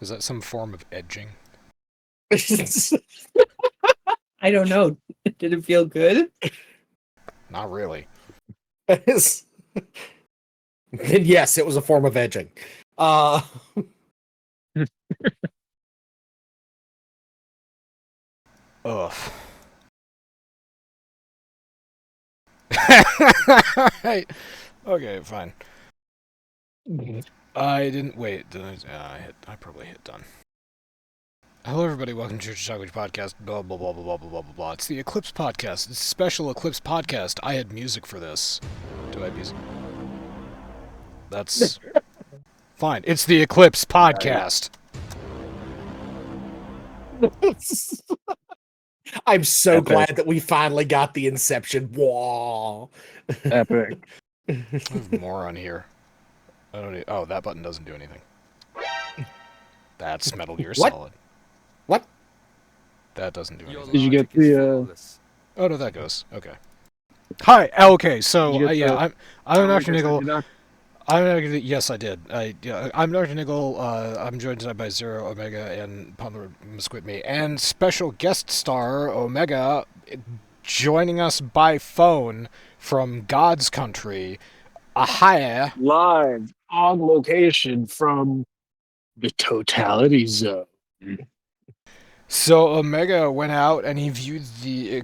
Is that some form of edging? I don't know. Did it feel good? Not really. Then yes, it was a form of edging. Ugh. Right. Okay, fine. I didn't wait. Did I probably hit done. Hello, everybody. Welcome to Church of Chonkwij podcast. Blah blah blah blah blah blah blah blah. It's the Eclipse podcast. It's a special Eclipse podcast. I had music for this. Do I have music? That's fine. It's the Eclipse podcast. I'm so Epic. glad that we finally got the Inception. Whoa. Epic. I have more on here. I don't need, oh, that button doesn't do anything. That's Metal Gear What? Solid. What? That doesn't do anything. Did you get the, Oh no, that goes. Okay. Hi. Okay. So Did you get yeah, the- I'm Dr. Niggle. Doc? Yes, I did. I'm Dr. Niggle. I'm joined tonight by Zero, Omega, and Palmer Musquitme, and special guest star Omega, joining us by phone from God's country, Ahaya. Live on location from the Totality Zone. So Omega went out and he viewed the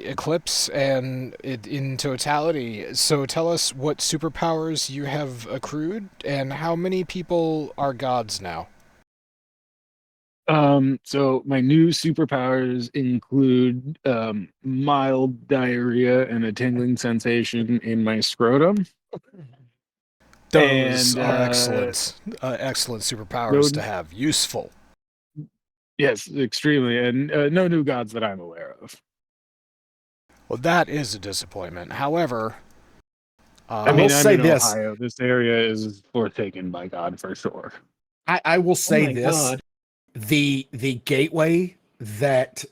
eclipse and it in totality. So tell us what superpowers you have accrued and how many people are gods now. So my new superpowers include mild diarrhea and a tingling sensation in my scrotum. Those And, are excellent superpowers to have. Useful. Yes, extremely, and no new gods that I'm aware of. Well, that is a disappointment. However, I will I'm say in this. Ohio. This area is forsaken by God for sure. I will say my this. God. The gateway that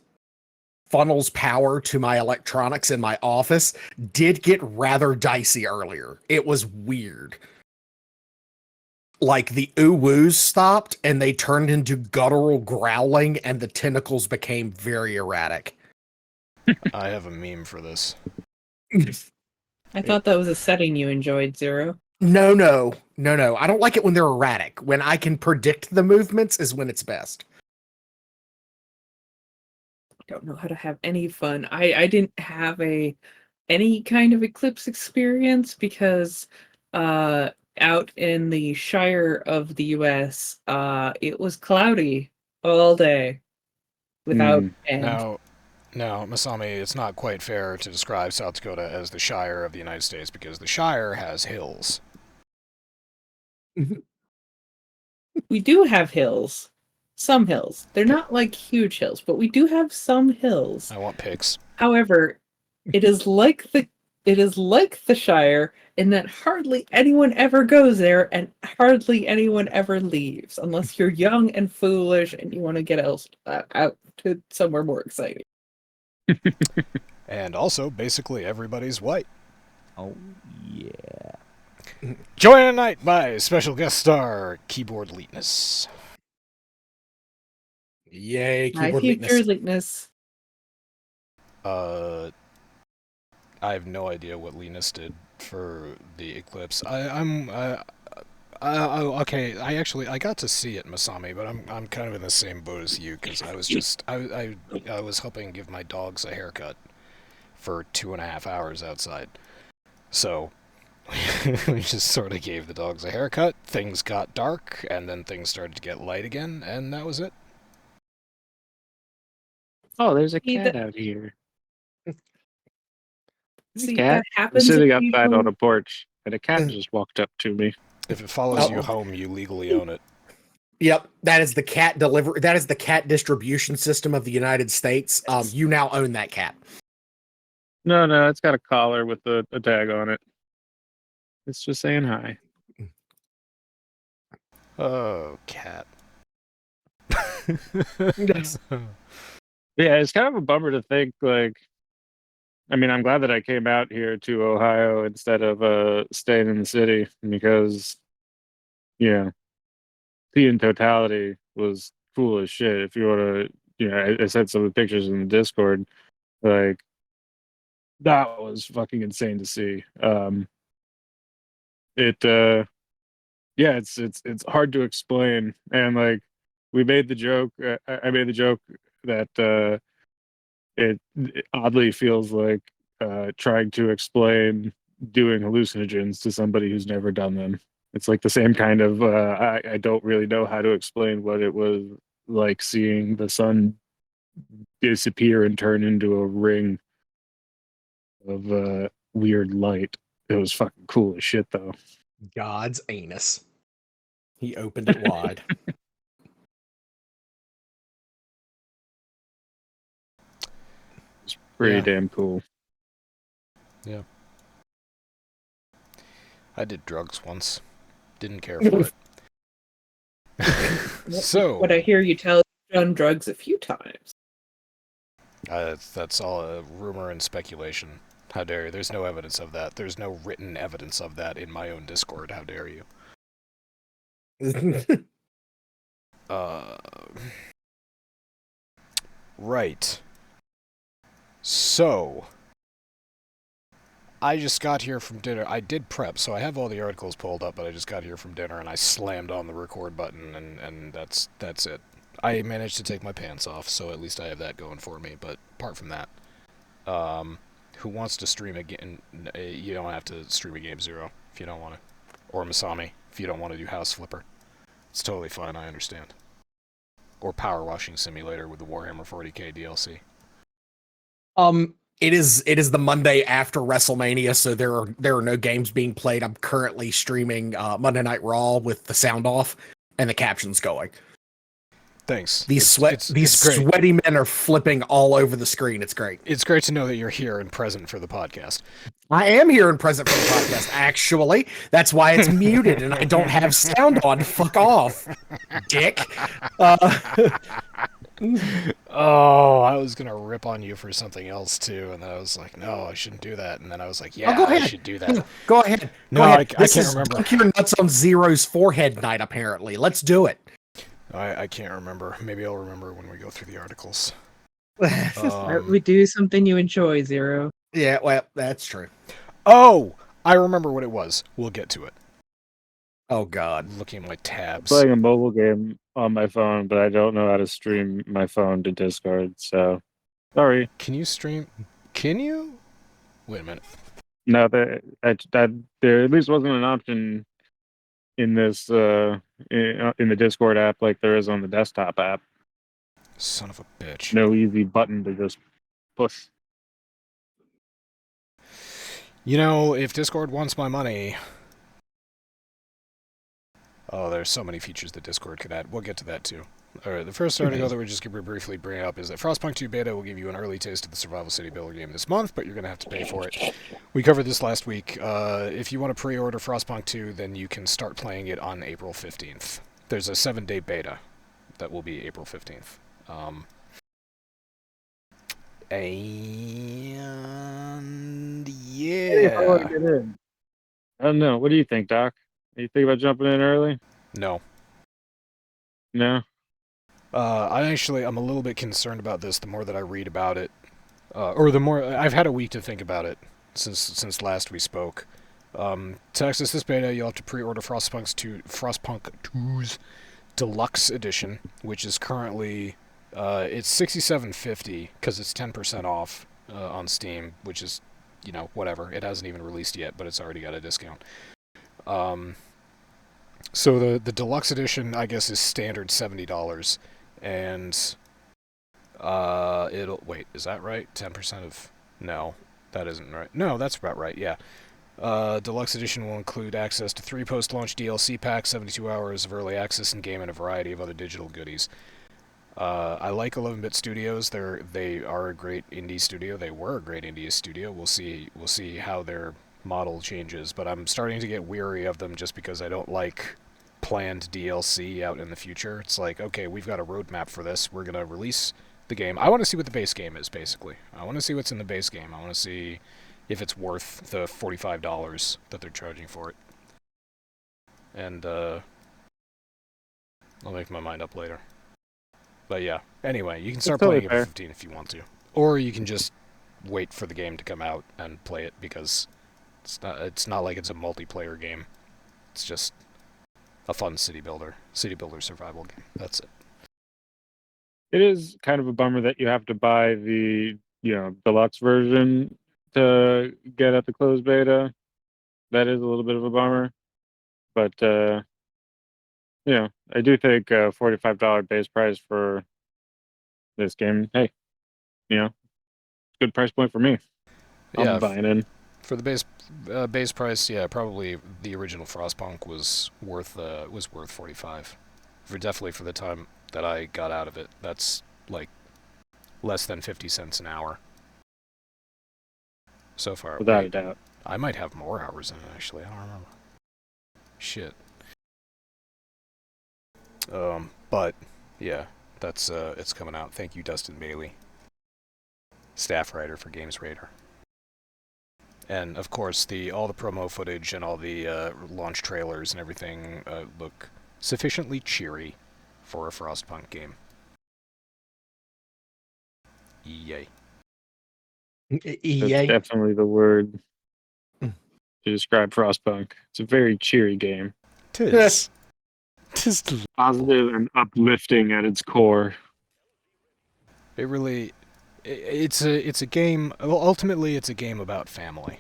funnels power to my electronics in my office did get rather dicey earlier. It was weird. Like the ooh-woos stopped and they turned into guttural growling and the tentacles became very erratic. I have a meme for this. I thought that was a setting you enjoyed, Zero. No. I don't like it when they're erratic. When I can predict the movements is when it's best. Don't know how to have any fun. I didn't have any kind of eclipse experience because out in the Shire of the US, it was cloudy all day without end. Now, Masami, it's not quite fair to describe South Dakota as the Shire of the United States because the Shire has hills. We do have hills. Some hills. They're not like huge hills, but we do have some hills. I want pics. However, it is like the Shire in that hardly anyone ever goes there and hardly anyone ever leaves unless you're young and foolish and you want to get out to somewhere more exciting. And also, basically, everybody's white. Oh, yeah. Joined tonight by special guest star, Keyboard Leetness. Yay, My keyboard future weakness. Leetness. I have no idea what Leetness did for the Eclipse. Okay. I got to see it, Masami, but I'm kind of in the same boat as you because I was just I was helping give my dogs a haircut for 2.5 hours outside. So we just sort of gave the dogs a haircut. Things got dark, and then things started to get light again, and that was it. Oh, there's a See, cat that- out here. See, Cat? that I'm happens sitting occasionally. outside on a porch, and a cat just walked up to me. If it follows you Uh-oh. home, you legally own it. Yep, that is the cat distribution system of the United States. You now own that cat. No, it's got a collar with a tag on it. It's just saying hi. Oh, cat. Yeah, it's kind of a bummer to think, like, I mean, I'm glad that I came out here to Ohio instead of staying in the city because, yeah, see in totality was cool as shit. If you want to, I sent some of the pictures in the Discord. Like, that was fucking insane to see. It yeah, it's hard to explain, and like we made the joke. I made the joke that it oddly feels like trying to explain doing hallucinogens to somebody who's never done them. It's like the same kind of I don't really know how to explain what it was like seeing the sun disappear and turn into a ring of weird light. It was fucking cool as shit though. God's anus. He opened it wide. It's pretty Yeah. damn cool. Yeah. I did drugs once. Didn't care for it. So What I hear you tell, you've done drugs a few times. that's all a rumor and speculation. How dare you? There's no evidence of that. There's no written evidence of that in my own Discord. How dare you? Right. So, I just got here from dinner. I did prep, so I have all the articles pulled up, but I just got here from dinner and I slammed on the record button, and that's it. I managed to take my pants off, so at least I have that going for me. But apart from that, who wants to stream a game? You don't have to stream a game Zero if you don't want to, or Masami if you don't want to do House Flipper. It's totally fine. I understand. Or Power Washing Simulator with the Warhammer 40k DLC. It is the Monday after WrestleMania, so there are no games being played. I'm currently streaming Monday Night Raw with the sound off and the captions going. Thanks. These It's great. sweaty men are flipping all over the screen. It's great. It's great to know that you're here and present for the podcast. I am here and present for the podcast, actually. That's why it's muted and I don't have sound on. Fuck off, dick. Oh, I was gonna rip on you for something else too, and then I was like, no, I shouldn't do that. And then I was like, yeah, go I ahead. should do that. Go ahead. No, Go ahead. I This can't is remember. Dunk your nuts on Zero's forehead night, apparently. Let's do it. I can't remember. Maybe I'll remember when we go through the articles. We do something you enjoy, Zero. Yeah, well, that's true. Oh, I remember what it was. We'll get to it. Oh, God. Looking at my tabs. Playing a mobile game on my phone, but I don't know how to stream my phone to Discord, so sorry. Can you stream? Can you? Wait a minute. No, there at least wasn't an option in this in the Discord app like there is on the desktop app. Son of a bitch. No easy button to just push. You know, if Discord wants my money... Oh, there's so many features that Discord could add. We'll get to that too. Alright, the first article that we're just going to briefly bring up is that Frostpunk 2 Beta will give you an early taste of the Survival City Builder game this month, but you're going to have to pay for it. We covered this last week. If you want to pre-order Frostpunk 2, then you can start playing it on April 15th. There's a 7-day beta that will be April 15th. And yeah. How do I get in? I don't know. What do you think, Doc? You think about jumping in early? No. No. I'm a little bit concerned about this the more that I read about it. Or the more... I've had a week to think about it since last we spoke. To access this beta, you'll have to pre-order Frostpunk 2's Deluxe Edition, which is currently... it's $67.50 because it's 10% off on Steam, which is, whatever. It hasn't even released yet, but it's already got a discount. So the Deluxe Edition, I guess, is standard $70, and it'll... Wait, is that right? 10% of... No, that isn't right. No, that's about right, yeah. Deluxe Edition will include access to 3 post-launch DLC packs, 72 hours of early access in-game, and a variety of other digital goodies. I like 11-Bit Studios. They are a great indie studio. They were a great indie studio. We'll see how their model changes, but I'm starting to get weary of them just because I don't like planned DLC out in the future. It's like, okay, we've got a roadmap for this. We're going to release the game. I want to see what the base game is, basically. I want to see what's in the base game. I want to see if it's worth the $45 that they're charging for it. And, I'll make my mind up later. But yeah, anyway, you can That's start totally playing it fair. for 15 if you want to. Or you can just wait for the game to come out and play it, because it's not like it's a multiplayer game. It's just a fun city builder survival game. That's it. It is kind of a bummer that you have to buy the deluxe version to get at the closed beta. That is a little bit of a bummer, but I do think $45 base price for this game. Hey, good price point for me. Yeah, I'm buying in. for the base price, yeah, probably the original Frostpunk was worth 45. Definitely for the time that I got out of it. That's like less than 50 cents an hour so far. Without a Wait, doubt. I might have more hours in it actually. I don't remember. Shit. But yeah, that's it's coming out. Thank you, Dustin Bailey, staff writer for Games Radar. And of course, all the promo footage and all the launch trailers and everything look sufficiently cheery for a Frostpunk game. Yay! That's EA. definitely the word to describe Frostpunk. It's a very cheery game. Tis. Positive and uplifting at its core. It really, it's a game. Well, ultimately, it's a game about family.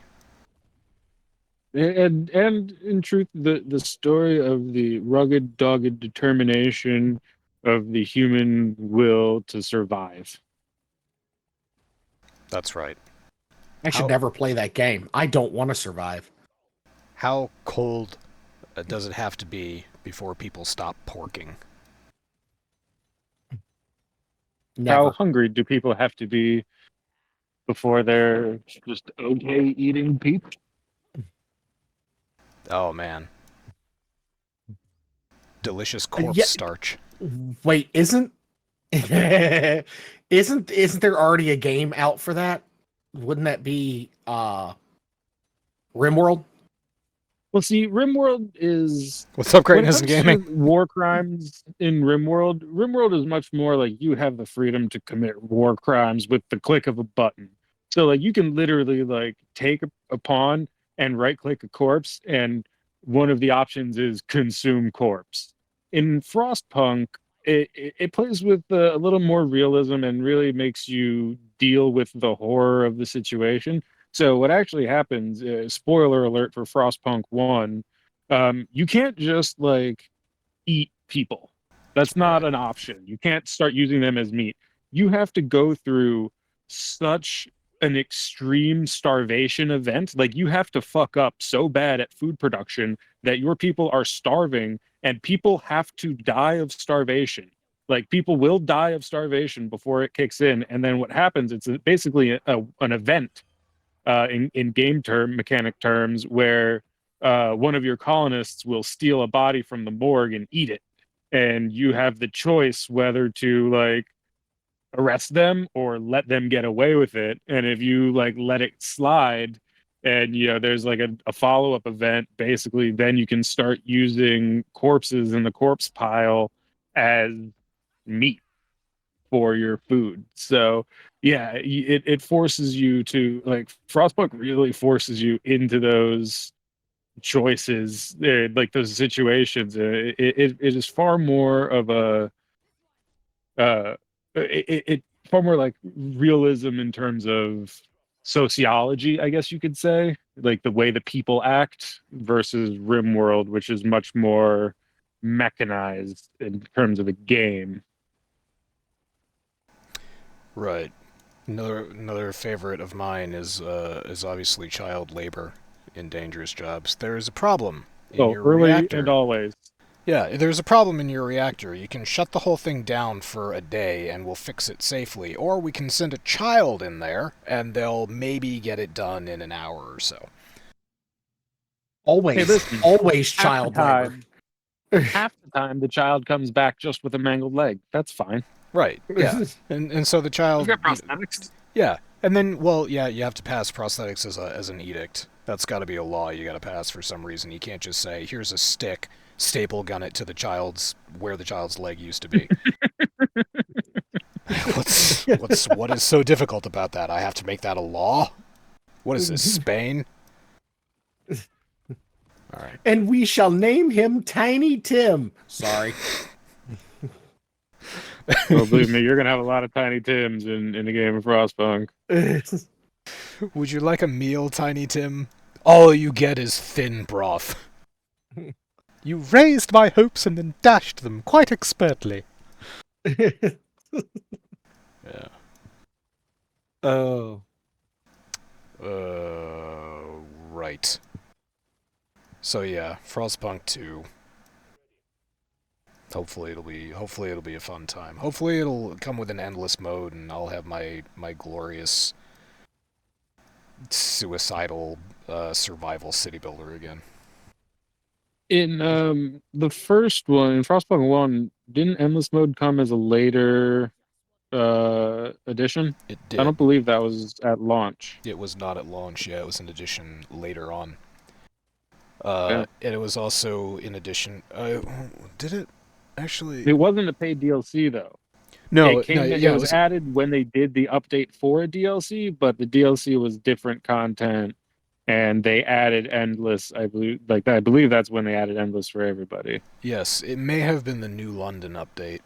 And in truth, the story of the rugged, dogged determination of the human will to survive. That's right. I should How- never play that game. I don't want to survive. How cold does it have to be before people stop porking? Never. How hungry do people have to be before they're just okay eating people? Oh man, delicious corpse Yeah. starch. Wait, isn't isn't there already a game out for that? Wouldn't that be RimWorld? Well, see, RimWorld is What's up, when it greatness in comes to gaming? war crimes in RimWorld is much more like you have the freedom to commit war crimes with the click of a button. So like you can literally like take a pawn and right click a corpse, and one of the options is consume corpse. In Frostpunk, it plays with a little more realism and really makes you deal with the horror of the situation. So what actually happens, spoiler alert for Frostpunk 1, you can't just like eat people. That's not Right. an option. You can't start using them as meat. You have to go through such an extreme starvation event. Like you have to fuck up so bad at food production that your people are starving and people have to die of starvation. Like people will die of starvation before it kicks in. And then what happens, it's basically an event in game mechanic terms, where one of your colonists will steal a body from the morgue and eat it, and you have the choice whether to like arrest them or let them get away with it. And if you like let it slide, and there's like a follow-up event, basically, then you can start using corpses in the corpse pile as meat for your food. So yeah, it forces you to like Frostpunk really forces you into those choices, like those situations. It is far more of a it far more like realism in terms of sociology, I guess you could say, like the way the people act versus RimWorld, which is much more mechanized in terms of a game. Right. Another favorite of mine is obviously child labor in dangerous jobs. There is a problem in Oh, your early and reactor. always. Yeah, there's a problem in your reactor. You can shut the whole thing down for a day and we'll fix it safely, or we can send a child in there and they'll maybe get it done in an hour or so. Always, Hey, listen, always half the child labor. half the time the child comes back just with a mangled leg. That's fine. Right. Yeah. And so the child. We've got prosthetics. Yeah, and then you have to pass prosthetics as an edict. That's got to be a law you got to pass for some reason. You can't just say, "Here's a stick, staple gun it to the child's where the child's leg used to be. What is so difficult about that? I have to make that a law? What is this, Spain? All right. And we shall name him Tiny Tim. Sorry. Well, believe me, you're gonna have a lot of Tiny Tims in the game of Frostpunk. Would you like a meal, Tiny Tim? All you get is thin broth. You raised my hopes and then dashed them quite expertly. Yeah. Oh. Right. So yeah, Frostpunk 2. Hopefully it'll be a fun time. Hopefully it'll come with an endless mode and I'll have my glorious suicidal survival city builder again. In the first one, in Frostpunk 1, didn't Endless Mode come as a later edition? It did. I don't believe that was at launch. It was not at launch, yeah, it was an edition later on. Yeah. And it was also in addition did it actually It wasn't a paid DLC though. No, It was added when they did the update for a DLC, but the DLC was different content, and they added Endless. I believe that's when they added Endless for everybody. Yes, it may have been the New London update,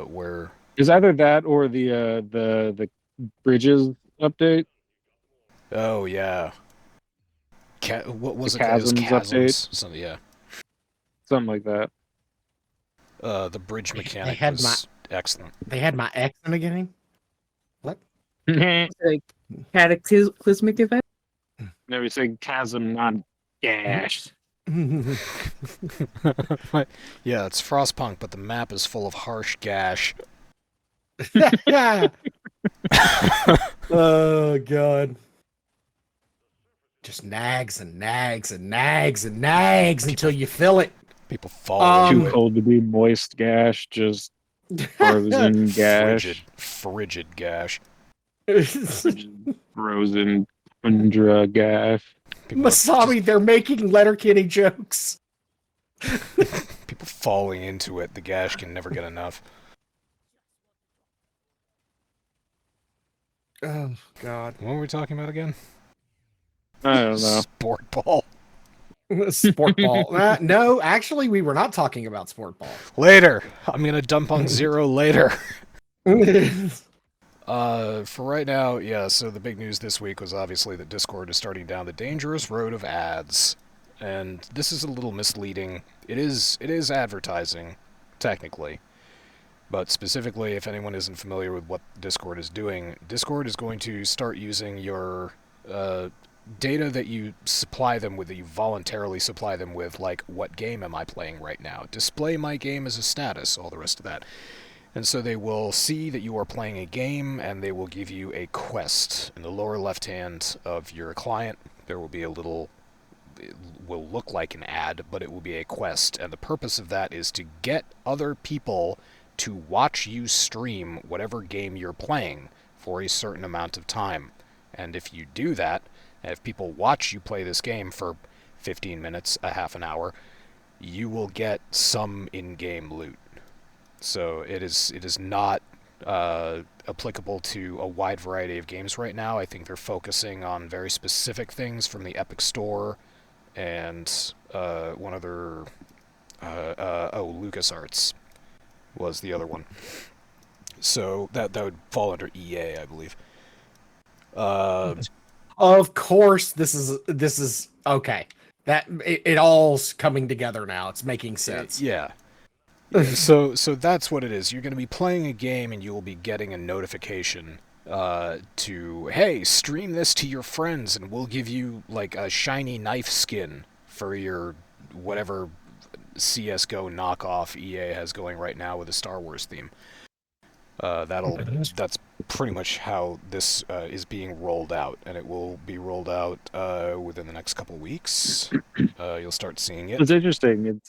where It's either that or the Bridges update. oh yeah, what was The it? It was Chasms Chasms. So, yeah, Something like that. the bridge mechanic had was excellent. They had my X in the beginning. What? Like cataclysmic event. Never say chasm, not gash. Yeah, it's Frostpunk, but the map is full of harsh gash. Oh god. Just nags and nags and nags and nags until you fill it. People fall Too into it. cold to be moist gash, just frozen gash. Frigid gash. Frozen tundra gash. People, Masami, they're making Letterkenny jokes. people falling into it. The gash can never get enough. Oh god. What were we talking about again? I don't know. Sport ball. Sport ball. No, actually, we were not talking about sport ball. Later. I'm gonna dump on Zero later. For right now, yeah, so the big news this week was obviously that Discord is starting down the dangerous road of ads. And this is a little misleading. It is advertising, technically. But specifically, if anyone isn't familiar with what Discord is doing, Discord is going to start using your data that you supply them with, that you voluntarily supply them with, like, what game am I playing right now? Display my game as a status, all the rest of that. And so they will see that you are playing a game, and they will give you a quest. In the lower left hand of your client, there will be a little, it will look like an ad, but it will be a quest. And the purpose of that is to get other people to watch you stream whatever game you're playing for a certain amount of time. And if you do that, and if people watch you play this game for 15 minutes, a half an hour, you will get some in-game loot. So it is not applicable to a wide variety of games right now. I think they're focusing on very specific things from the Epic Store and one other, LucasArts was the other one. So that would fall under EA, I believe. Of course, this is okay. That it all's coming together now. It's making sense. Yeah. So that's what it is. You're going to be playing a game and you will be getting a notification to, hey, stream this to your friends and we'll give you like a shiny knife skin for your whatever CSGO knockoff EA has going right now with a Star Wars theme. That's pretty much how this is being rolled out, and it will be rolled out within the next couple weeks. You'll start seeing it. It's interesting.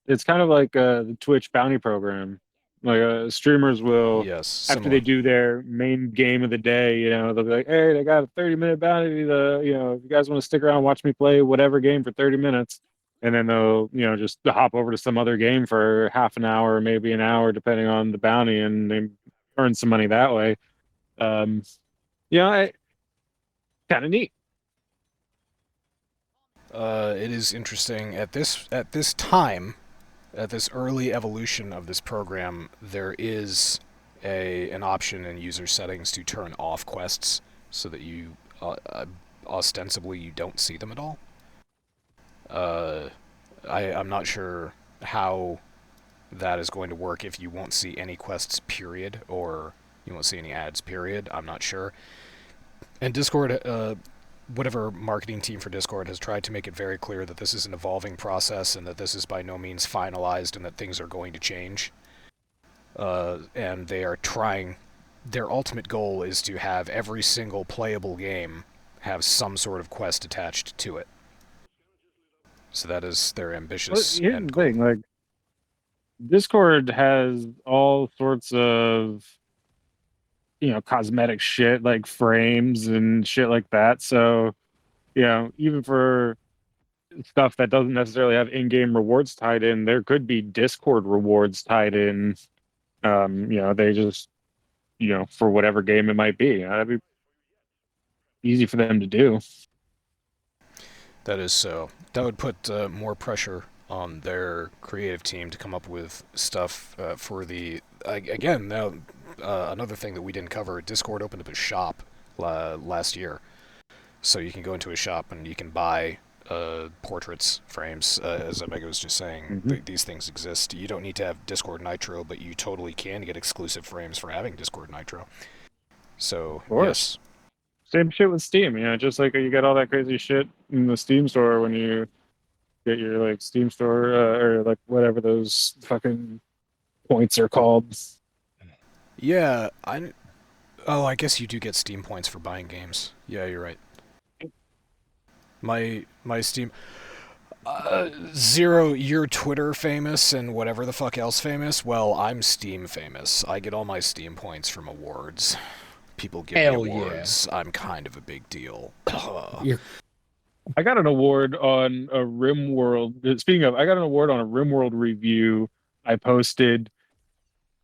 It's kind of like the Twitch bounty program. Like streamers will, Yes, after they do their main game of the day, they'll be like, "Hey, they got a 30-minute bounty. If you guys want to stick around and watch me play whatever game for 30 minutes," and then they'll just hop over to some other game for half an hour, maybe an hour, depending on the bounty, and they earn some money that way. I kind of neat. It is interesting at this time, at this early evolution of this program, there is an option in user settings to turn off quests so that you ostensibly you don't see them at all. I'm not sure how that is going to work if you won't see any quests, period, or you won't see any ads, period. I'm not sure. And Discord, whatever marketing team for Discord has tried to make it very clear that this is an evolving process and that this is by no means finalized and that things are going to change. And they are trying, their ultimate goal is to have every single playable game have some sort of quest attached to it. So that is their ambitious Here's end the goal. thing, like Discord has all sorts of cosmetic shit like frames and shit like that. So, even for stuff that doesn't necessarily have in-game rewards tied in, there could be Discord rewards tied in. They just, for whatever game it might be. That'd be easy for them to do. That is so. That would put more pressure on their creative team to come up with stuff for the... Again, now, another thing that we didn't cover, Discord opened up a shop last year. So you can go into a shop and you can buy portraits, frames, as Omega was just saying. These things exist. You don't need to have Discord Nitro, but you totally can get exclusive frames for having Discord Nitro. So, yes. Same shit with Steam, just like you get all that crazy shit in the Steam store when you get your like Steam store or like whatever those fucking points are called. Yeah, I guess you do get Steam points for buying games. Yeah, you're right. My Steam... Zero, you're Twitter famous and whatever the fuck else famous. Well, I'm Steam famous. I get all my Steam points from awards. People give me awards. Yeah. I'm kind of a big deal. I got an award on a RimWorld. Speaking of, I got an award on a RimWorld review I posted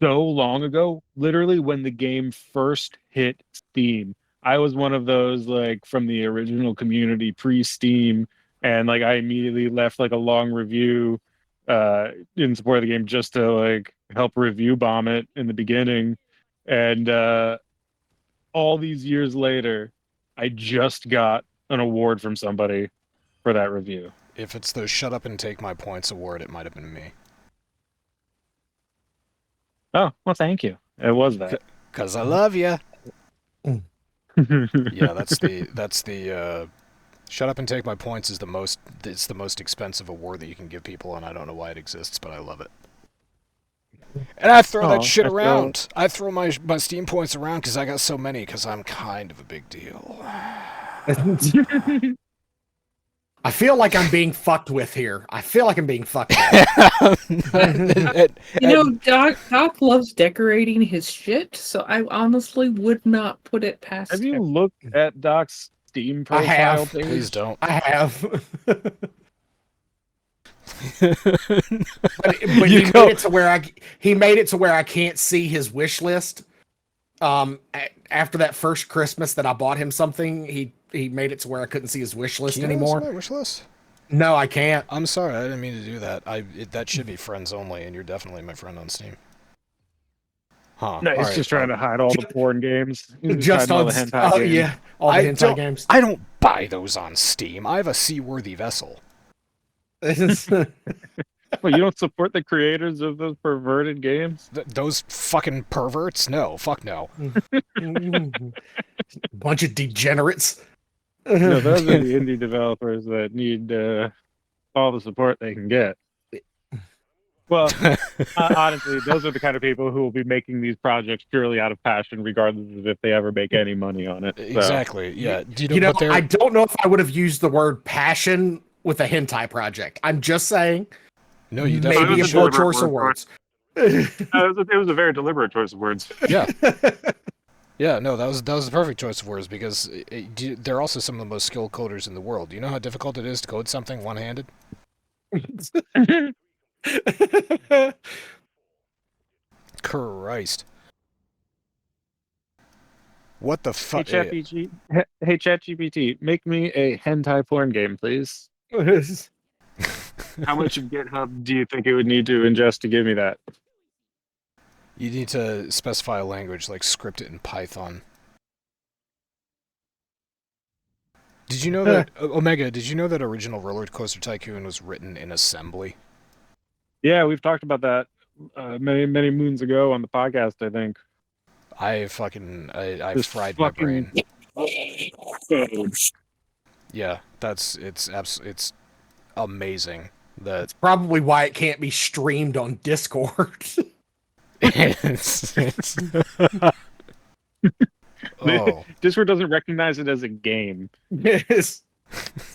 so long ago, literally when the game first hit Steam. I was one of those like from the original community pre-Steam, and like I immediately left like a long review in support of the game just to like help review bomb it in the beginning. And all these years later, I just got an award from somebody for that review. If it's the Shut Up and Take My Points award, it might have been me. Oh, well, thank you. It was that. 'Cause I love you. Yeah, that's the Shut Up and Take My Points is it's the most expensive award that you can give people, and I don't know why it exists, but I love it. And I throw that shit around. I throw my Steam points around because I got so many, because I'm kind of a big deal. I feel like I'm being fucked with here. I feel like I'm being fucked with. Doc loves decorating his shit, so I honestly would not put it past him. Have you looked at Doc's Steam profile? I have. Page? Please don't. I have. but he made it to where I can't see his wish list. After that first Christmas that I bought him something, he made it to where I couldn't see his wish list anymore. My wish list? No, I can't. I'm sorry, I didn't mean to do that. That should be friends only, and you're definitely my friend on Steam. Huh? No, he's just trying to hide all the porn games. Just all the hentai games. Yeah, all the hentai games. I don't buy those on Steam. I have a seaworthy vessel. Well, you don't support the creators of those perverted games? Those fucking perverts? No, fuck no. Bunch of degenerates. No, those are the indie developers that need all the support they can get. Well, honestly, those are the kind of people who will be making these projects purely out of passion, regardless of if they ever make any money on it. So. Exactly, yeah. I don't know if I would have used the word passion with a hentai project. I'm just saying. No, you definitely maybe a poor choice of words. It was a very deliberate choice of words. Yeah. Yeah, no, that was the perfect choice of words, because they're also some of the most skilled coders in the world. Do you know how difficult it is to code something one-handed? Christ. What the Hey, fuck? ChatGPT, make me a hentai porn game, please. How much of GitHub do you think it would need to ingest to give me that? You need to specify a language, like script it in Python. Did you know that, Omega, did you know that original Roller Coaster Tycoon was written in assembly? Yeah, we've talked about that many moons ago on the podcast, I think. I This fried my brain. code. Yeah, it's amazing. That Probably why it can't be streamed on Discord. it's oh. Discord doesn't recognize it as a game. Yes.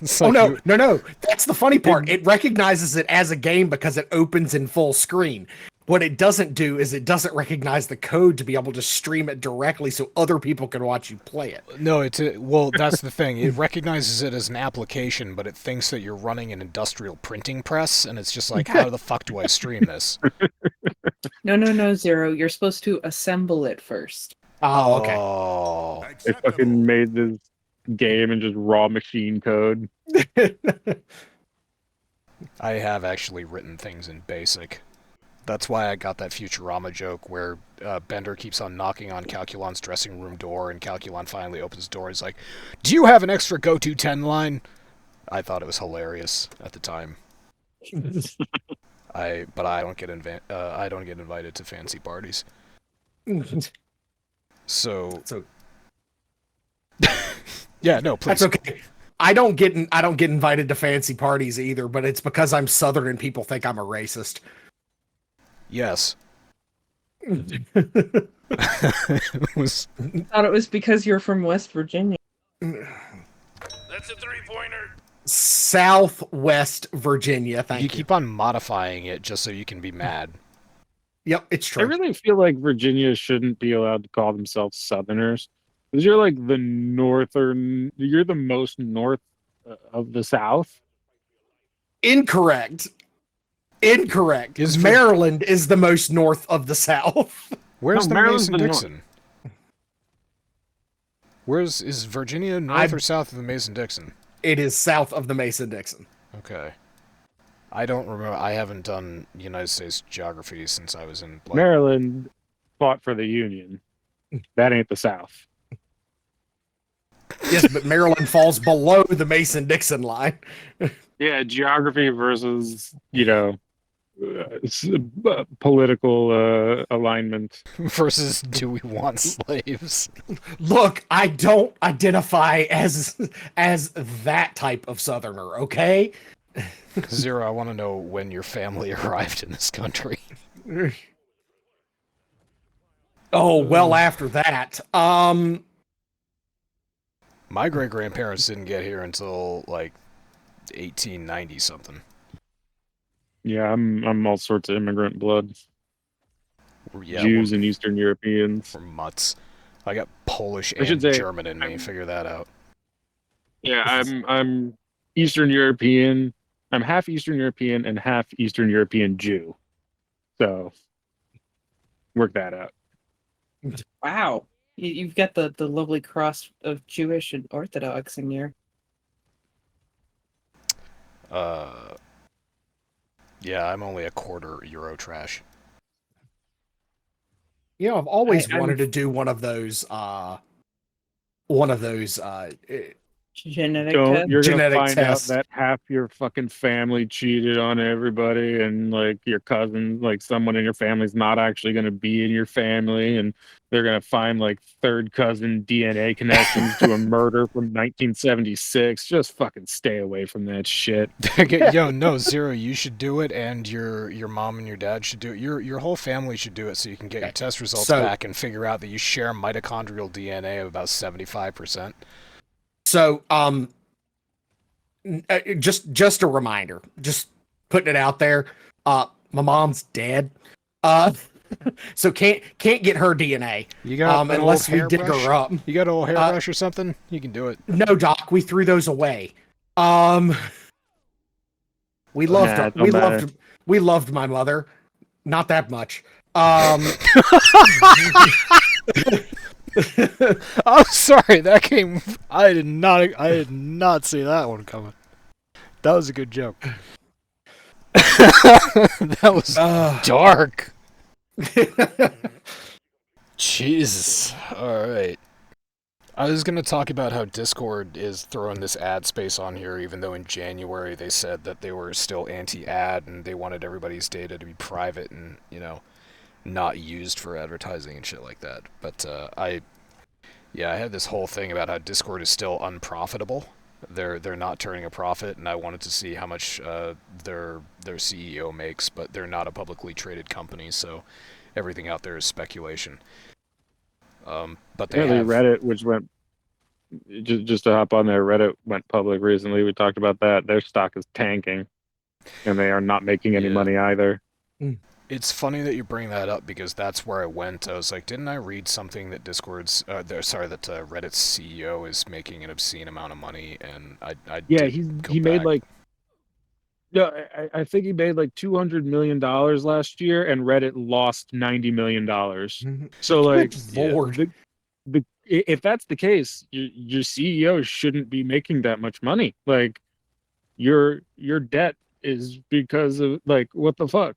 It's Oh like no! That's the funny part. It recognizes it as a game because it opens in full screen. What it doesn't do is it doesn't recognize the code to be able to stream it directly so other people can watch you play it. No, well, that's the thing. It recognizes it as an application, but it thinks that you're running an industrial printing press, and it's just like, how the fuck do I stream this? No, Zero. You're supposed to assemble it first. Oh, okay. Oh. They fucking made this game and just raw machine code. I have actually written things in BASIC. That's why I got that Futurama joke where Bender keeps on knocking on Calculon's dressing room door, and Calculon finally opens the door. He's like, "Do you have an extra go-to 10 line?" I thought it was hilarious at the time. But I don't get invited to fancy parties. So yeah, no, please. That's okay. I don't get invited to fancy parties either, but it's because I'm Southern and people think I'm a racist. Yes. I thought it was because you're from West Virginia. That's a 3-pointer. Southwest Virginia, thank you. You keep on modifying it just so you can be mad. Yep, it's I true. really feel like Virginia shouldn't be allowed to call themselves Southerners. Because you're like you're the most north of the South. Incorrect. Maryland is the most north of the South. Where's No, the Maryland's the Mason-Dixon? Is Virginia north or south of the Mason-Dixon? It is south of the Mason-Dixon. Okay. I don't remember. I haven't done United States geography since I was in... Maryland fought for the Union. That ain't the South. Yes, but Maryland falls below the Mason-Dixon line. Yeah, geography versus, political alignment. Versus do we want slaves? Look, I don't identify as that type of Southerner, okay? Zero, I want to know when your family arrived in this country. Oh, well after that. My great-grandparents didn't get here until, like, 1890 something. Yeah, I'm all sorts of immigrant blood. Yeah, Jews and Eastern Europeans. we're mutts. I got Polish I should and say, German in me. Figure that out. Yeah, I'm Eastern European. I'm half Eastern European and half Eastern European Jew. So work that out. Wow. You've got the lovely cross of Jewish and Orthodox in here. Yeah, I'm only a quarter Eurotrash. You know, I've always I'm- wanted to do one of those Genetic Don't test? you're gonna Genetic find test. out that half your fucking family cheated on everybody, and like your cousin, like someone in your family's not actually gonna be in your family, and they're gonna find like third cousin DNA connections to a murder from 1976. Just fucking stay away from that shit. Yo, no, Zero, you should do it, and your mom and your dad should do it. Your whole family should do it so you can get your test results So- back and figure out that you share mitochondrial DNA of about 75%. So, just a reminder, just putting it out there. My mom's dead. So can't get her DNA. You got an unless old we dig hairbrush? her up. You got an old hairbrush or something? You can do it. No, Doc, we threw those away. Well, We loved Nah, her. it don't matter. We loved my mother. Not that much. I'm sorry, that came. I did not see that one coming. That was a good joke. That was dark. Jesus. All right. I was gonna talk about how Discord is throwing this ad space on here, even though in January they said that they were still anti-ad and they wanted everybody's data to be private and not used for advertising and shit like that. But I had this whole thing about how Discord is still unprofitable. They're not turning a profit, and I wanted to see how much their CEO makes, but they're not a publicly traded company, so everything out there is speculation. But they Apparently have Reddit, which went just to hop on there, Reddit went public recently. We talked about that. Their stock is tanking, and they are not making any money either. It's funny that you bring that up because that's where I went. I was like, didn't I read something that Reddit's CEO is making an obscene amount of money, and he made like. No, I think he made like $200 million last year, and Reddit lost $90 million. So, like, Lord. If that's the case, your CEO shouldn't be making that much money. Like, your debt is because of, like, what the fuck?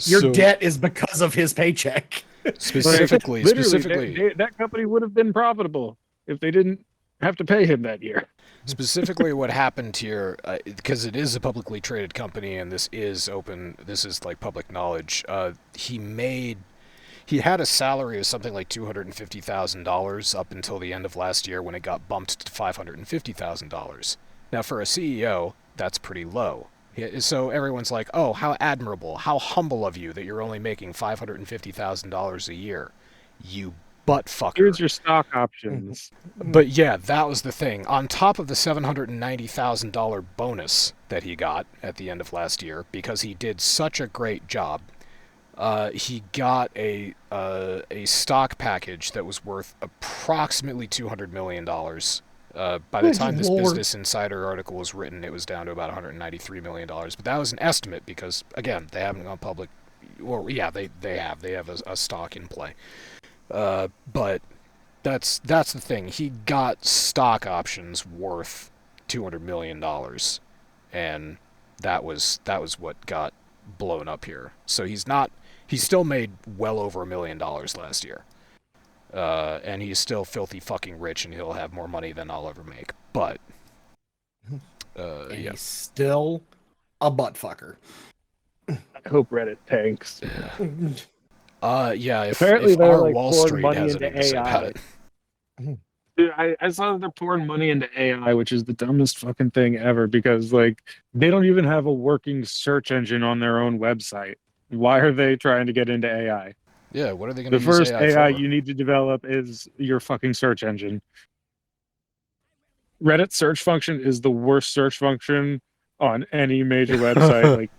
Your debt is because of his paycheck. Specifically, that company would have been profitable if they didn't have to pay him that year. Specifically, what happened here, because it is a publicly traded company and this is open, this is like public knowledge. He had a salary of something like $250,000 up until the end of last year when it got bumped to $550,000. Now, for a CEO, that's pretty low. So everyone's like, "Oh, how admirable! How humble of you that you're only making $550,000 a year, you butt fucker." Here's your stock options. But yeah, that was the thing. On top of the $790,000 bonus that he got at the end of last year, because he did such a great job, he got a stock package that was worth approximately $200 million. By the time this Business Insider article was written, it was down to about $193 million. But that was an estimate because, again, they haven't gone public. Well, yeah, they have. They have a stock in play. But that's the thing. He got stock options worth $200 million, and that was what got blown up here. So he still made well over $1 million last year. And he's still filthy fucking rich, and he'll have more money than I'll ever make. But he's still a butt fucker. I hope Reddit tanks. Yeah. Apparently if they're our like Wall pouring Street money has into anything to say about AI. it. Dude, I saw that they're pouring money into AI, which is the dumbest fucking thing ever because, like, they don't even have a working search engine on their own website. Why are they trying to get into AI? Yeah, what are they going to The use first AI for? you need to develop is your fucking search engine. Reddit search function is the worst search function on any major website, like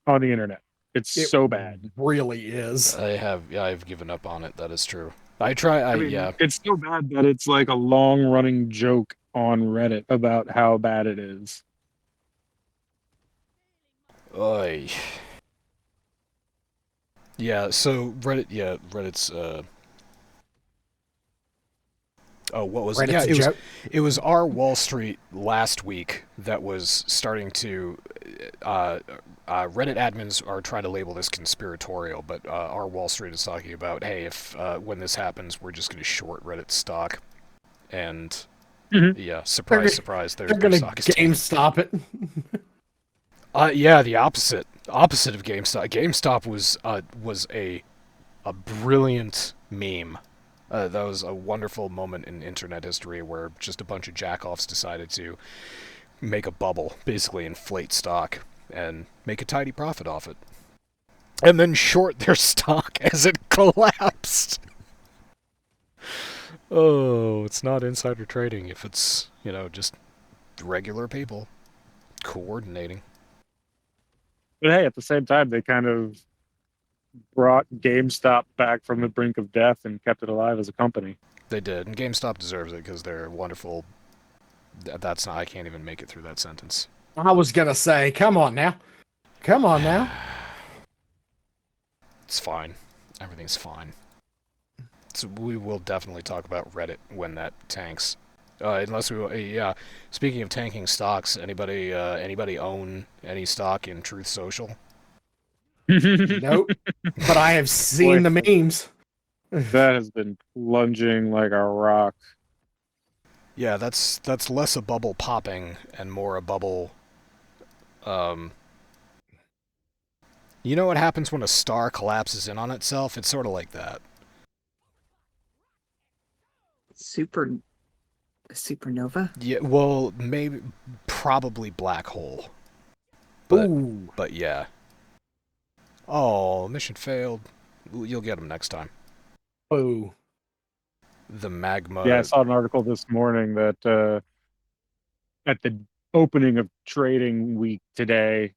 on the internet. It's so bad. Really is. I've given up on it. That is true. It's so bad that it's like a long running joke on Reddit about how bad it is. Oy. Yeah, so Reddit's oh, what was Reddit's it? Yeah, it was our Wall Street last week that was starting to Reddit admins are trying to label this conspiratorial, but our Wall Street is talking about, hey, if when this happens, we're just going to short Reddit stock, and yeah, surprise, their stock is GameStop it. Yeah, the opposite of GameStop. GameStop was a brilliant meme. That was a wonderful moment in internet history where just a bunch of jackoffs decided to make a bubble, basically inflate stock, and make a tidy profit off it. And then short their stock as it collapsed. Oh, it's not insider trading if it's, just regular people coordinating. But hey, at the same time, they kind of brought GameStop back from the brink of death and kept it alive as a company. They did, and GameStop deserves it because they're wonderful. I can't even make it through that sentence. I was gonna say, come on now. Come on now. It's fine. Everything's fine. So we will definitely talk about Reddit when that tanks. Unless we, yeah. Speaking of tanking stocks, anybody own any stock in Truth Social? Nope. But I have seen Boy, the memes. that has been plunging like a rock. Yeah, that's less a bubble popping and more a bubble. Um, you know what happens when a star collapses in on itself? It's sort of like that. Supernova. Yeah, well, maybe, probably black hole. But Ooh. but yeah. Oh, mission failed. You'll get them next time. Ooh. The magma. Yeah, I saw an article this morning that at the opening of trading week today,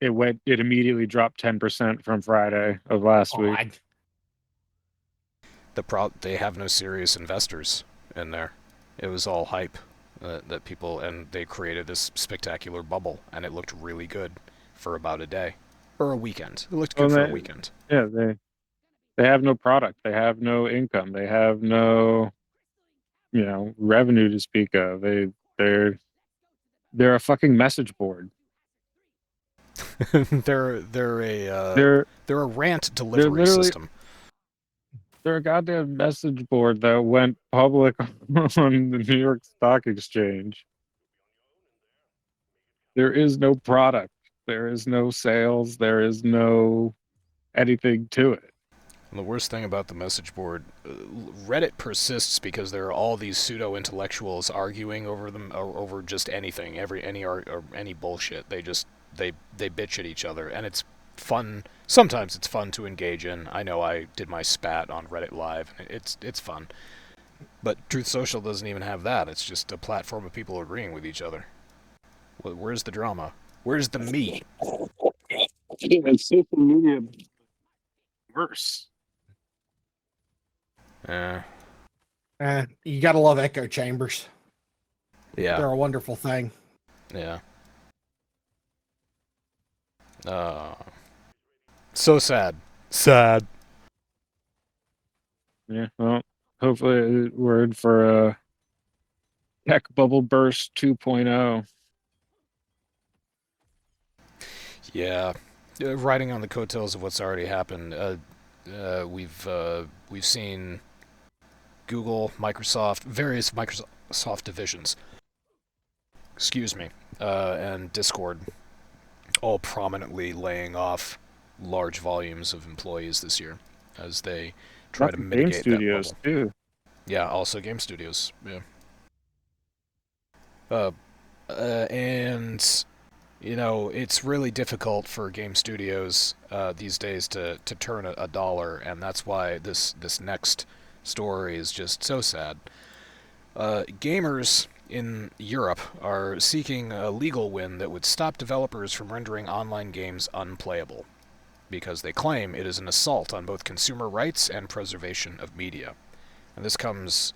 it immediately dropped 10% from Friday of last Oh, week. They have no serious investors in there. It was all hype that people, and they created this spectacular bubble, and it looked really good for about a day or a weekend. It looked good for a weekend. Yeah, they have no product, they have no income, they have no revenue to speak of. They're a fucking message board. they're They're a rant they're delivery literally system. they're a goddamn message board that went public on the New York Stock Exchange. There is no product. There is no sales. There is no anything to it. And the worst thing about the message board, Reddit persists because there are all these pseudo intellectuals arguing over them, or over just anything, any bullshit. They bitch at each other, and it's fun. Sometimes it's fun to engage in. I know I did my spat on Reddit Live, and it's fun. But Truth Social doesn't even have that. It's just a platform of people agreeing with each other. Where's the drama? Where's the meat? It's social media worse. Yeah. You gotta love echo chambers. Yeah. They're a wonderful thing. Yeah. So sad. Sad. Yeah, well, hopefully we're in for a tech bubble burst 2.0. Yeah. Riding on the coattails of what's already happened, we've seen Google, Microsoft, various Microsoft divisions, excuse me, and Discord all prominently laying off large volumes of employees this year as they try to mitigate game studios that bubble. too. Yeah, also game studios. Yeah. And it's really difficult for game studios these days to turn a dollar, and that's why this next story is just so sad. Gamers in Europe are seeking a legal win that would stop developers from rendering online games unplayable, because they claim it is an assault on both consumer rights and preservation of media. And this comes...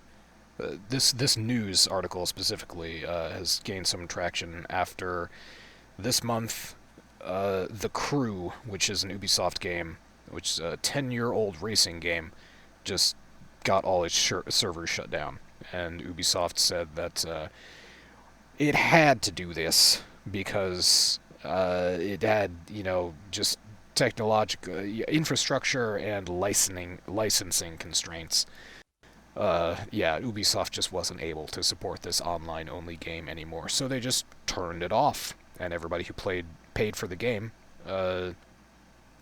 this news article specifically has gained some traction after this month The Crew, which is an Ubisoft game, which is a 10-year-old racing game, just got all its servers shut down. And Ubisoft said that it had to do this because it had, just technological infrastructure and licensing constraints. Ubisoft just wasn't able to support this online-only game anymore, so they just turned it off, and everybody who paid for the game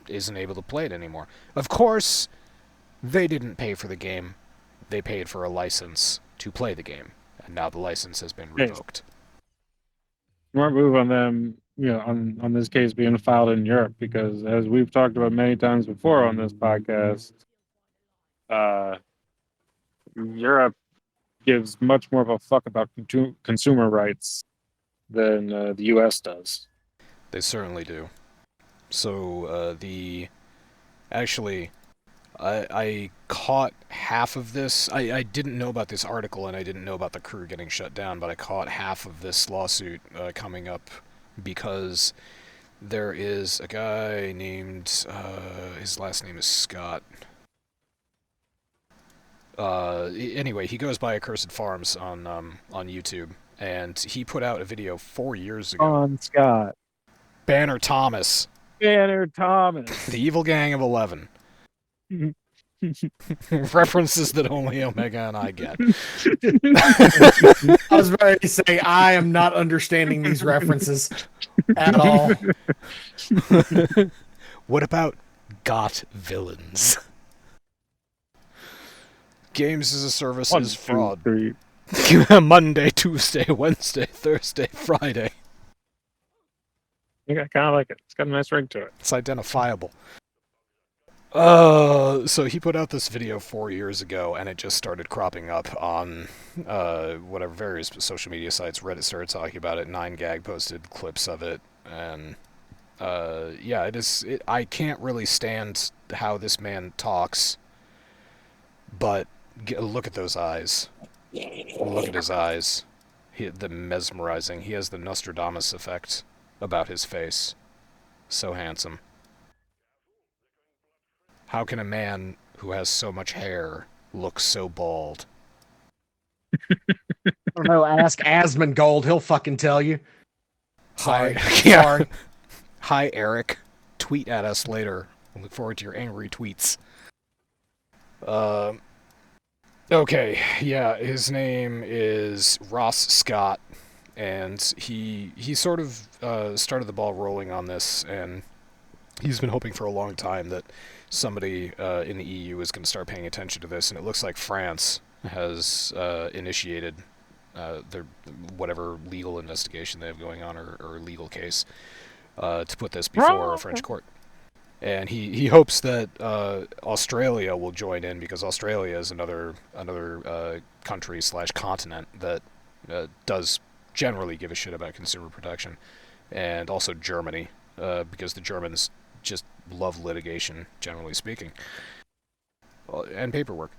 isn't able to play it anymore. Of course, they didn't pay for the game. They paid for a license to play the game, and now the license has been revoked. Smart move on them, on this case being filed in Europe, because as we've talked about many times before on this podcast, Europe gives much more of a fuck about consumer rights than the U.S. does. They certainly do. So, actually, I caught half of this. I didn't know about this article, and I didn't know about the crew getting shut down, but I caught half of this lawsuit coming up because there is a guy named, his last name is Scott. Anyway, he goes by Accursed Farms on YouTube, and he put out a video 4 years ago. On Scott. Banner Thomas, Banner Thomas. the evil gang of 11. References that only Omega and I get. I was ready to say I am not understanding these references at all. What about got villains? Games as a service One, is two, fraud. three. Monday, Tuesday, Wednesday, Thursday, Friday. I kind of like it. It's got a nice ring to it. It's identifiable. So he put out this video 4 years ago, and it just started cropping up on whatever various social media sites. Reddit started talking about it. 9gag posted clips of it, and yeah, I can't really stand how this man talks, but look at those eyes. Look at his eyes. The mesmerizing. He has the Nostradamus effect about his face. So handsome. How can a man who has so much hair look so bald? I don't know. Ask Asmongold. He'll fucking tell you. Sorry. Yeah. Sorry. Hi, Eric. Tweet at us later. I look forward to your angry tweets. Okay, yeah, his name is Ross Scott, and he sort of started the ball rolling on this, and he's been hoping for a long time that somebody in the EU is going to start paying attention to this, and it looks like France has initiated their whatever legal investigation they have going on, or legal case, to put this before a French court. And he hopes that Australia will join in, because Australia is another country / continent that does generally give a shit about consumer protection, and also Germany, because the Germans just love litigation, generally speaking, and paperwork.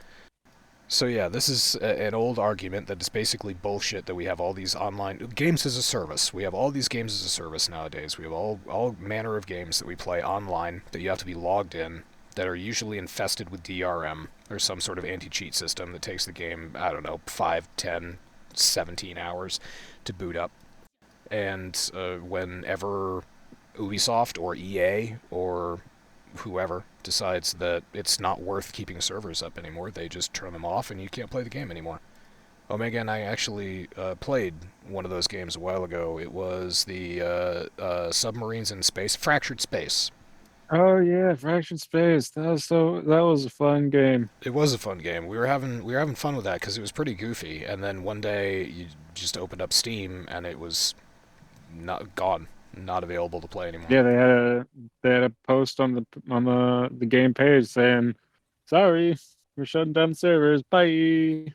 So yeah, this is an old argument that is basically bullshit, that we have all these online games as a service. We have all these games as a service nowadays. We have all manner of games that we play online that you have to be logged in, that are usually infested with DRM or some sort of anti-cheat system that takes the game, I don't know, 5, 10, 17 hours to boot up. And whenever Ubisoft or EA or whoever decides that it's not worth keeping servers up anymore, they just turn them off and you can't play the game anymore. Omega and I actually played one of those games a while ago. It was the Submarines in Space, Fractured Space. Oh yeah, Fractured Space. That was a fun game. It was a fun game. We were having fun with that because it was pretty goofy. And then one day you just opened up Steam and it was gone, not available to play anymore. Yeah, they had a post on the game page saying, "Sorry, we're shutting down servers. Bye."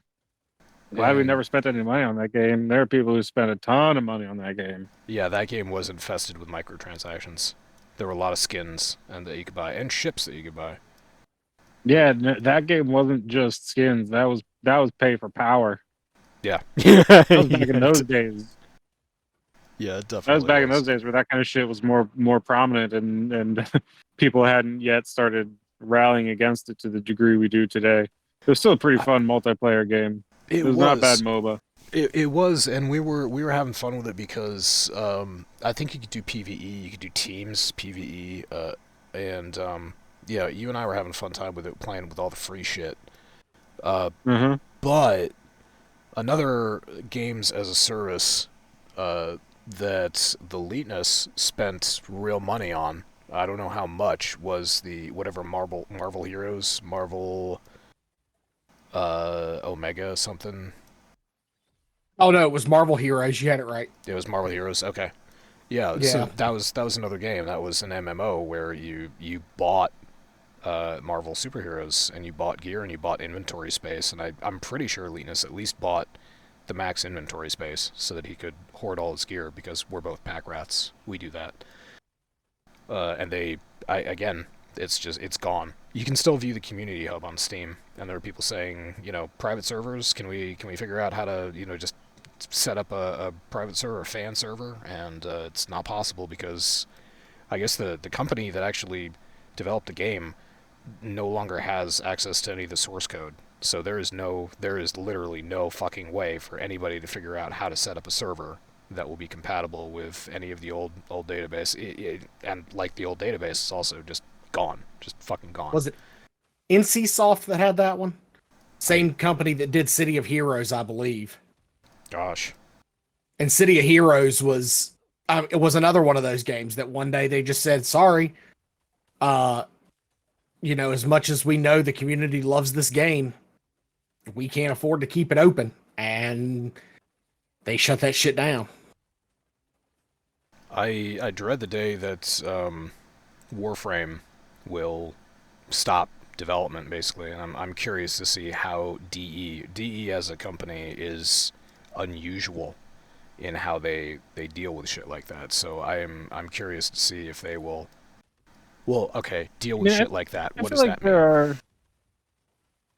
Glad we never spent any money on that game. There are people who spent a ton of money on that game. Yeah, that game was infested with microtransactions. There were a lot of skins that you could buy, and ships that you could buy. Yeah, that game wasn't just skins. That was pay for power. Yeah. That was back in those days. Yeah, it definitely That was back in those days where that kind of shit was more prominent, and people hadn't yet started rallying against it to the degree we do today. It was still a pretty fun multiplayer game. It was not bad MOBA. It was, and we were having fun with it because I think you could do PvE, you could do teams PvE, and yeah, you and I were having a fun time with it, playing with all the free shit. But another games as a service that the Eliteness spent real money on, I don't know how much, was the whatever Marvel Heroes, Omega something. Oh no, it was Marvel Heroes. You had it right. It was Marvel Heroes. Okay. Yeah. So that was another game. That was an MMO where you bought Marvel superheroes, and you bought gear, and you bought inventory space. And I'm pretty sure Linus at least bought the max inventory space so that he could hoard all his gear, because we're both pack rats. We do that. And again, it's gone. You can still view the community hub on Steam, and there are people saying, private servers. Can we figure out how to, just set up a private server, a fan server? And it's not possible because I guess the company that actually developed the game no longer has access to any of the source code. So there is literally no fucking way for anybody to figure out how to set up a server that will be compatible with any of the old database. And like the old database, it's also just gone, just fucking gone. Was it NCSoft that had that one? Same company that did City of Heroes, I believe. Gosh. And City of Heroes was it was another one of those games that one day they just said, sorry, as much as we know the community loves this game, we can't afford to keep it open. And they shut that shit down. I dread the day that Warframe will stop development, basically, and I'm curious to see how DE as a company is unusual in how they deal with shit like that. So I'm curious to see if they will. Well, okay, deal with shit like that. What does that mean?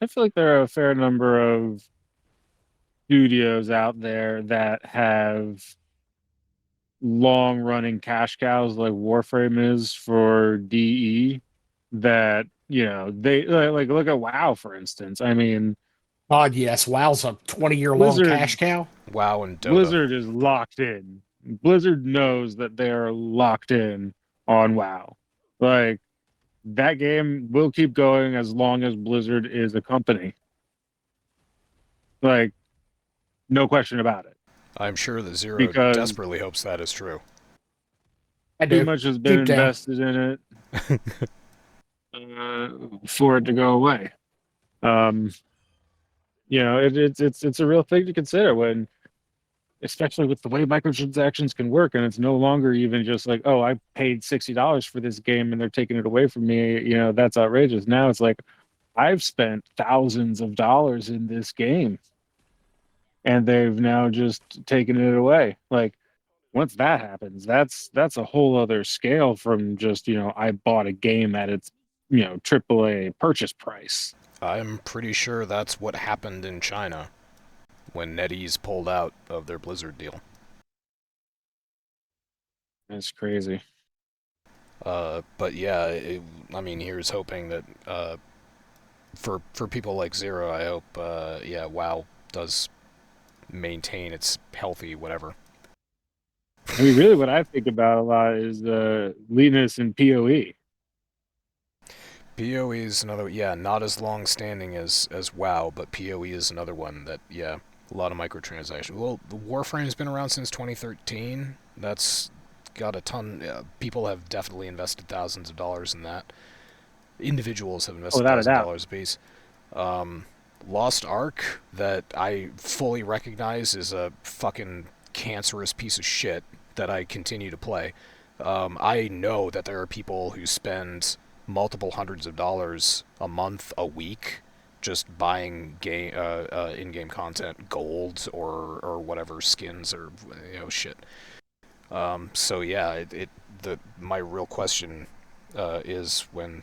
I feel like there are a fair number of studios out there that have long-running cash cows like Warframe is for DE. That they like look at WoW, for instance. I mean, God, yes, WoW's a 20-year-long cash cow. WoW and Dota. Blizzard is locked in. Blizzard knows that they are locked in on WoW. Like, that game will keep going as long as Blizzard is a company. Like, no question about it. I'm sure that Zero desperately hopes that is true. Too much has been invested in it for it to go away. It's a real thing to consider when, especially with the way microtransactions can work, and it's no longer even just like, oh, I paid $60 for this game and they're taking it away from me. That's outrageous. Now it's like, I've spent thousands of dollars in this game, and they've now just taken it away. Like, once that happens, that's a whole other scale from just, I bought a game at its, AAA purchase price. I'm pretty sure that's what happened in China when NetEase pulled out of their Blizzard deal. That's crazy. But yeah, here's hoping that for people like Zero, I hope WoW does maintain its healthy whatever. I mean, really, what I think about a lot is Linus and PoE. PoE is another, not as long-standing as WoW, but PoE is another one that, a lot of microtransactions. Well, the Warframe's been around since 2013. That's got a ton. People have definitely invested thousands of dollars in that. Individuals have invested thousands of dollars apiece. Lost Ark, that I fully recognize is a fucking cancerous piece of shit that I continue to play. I know that there are people who spend multiple hundreds of dollars a month, a week, just buying in-game content, gold or whatever, skins or shit. So yeah, my real question is when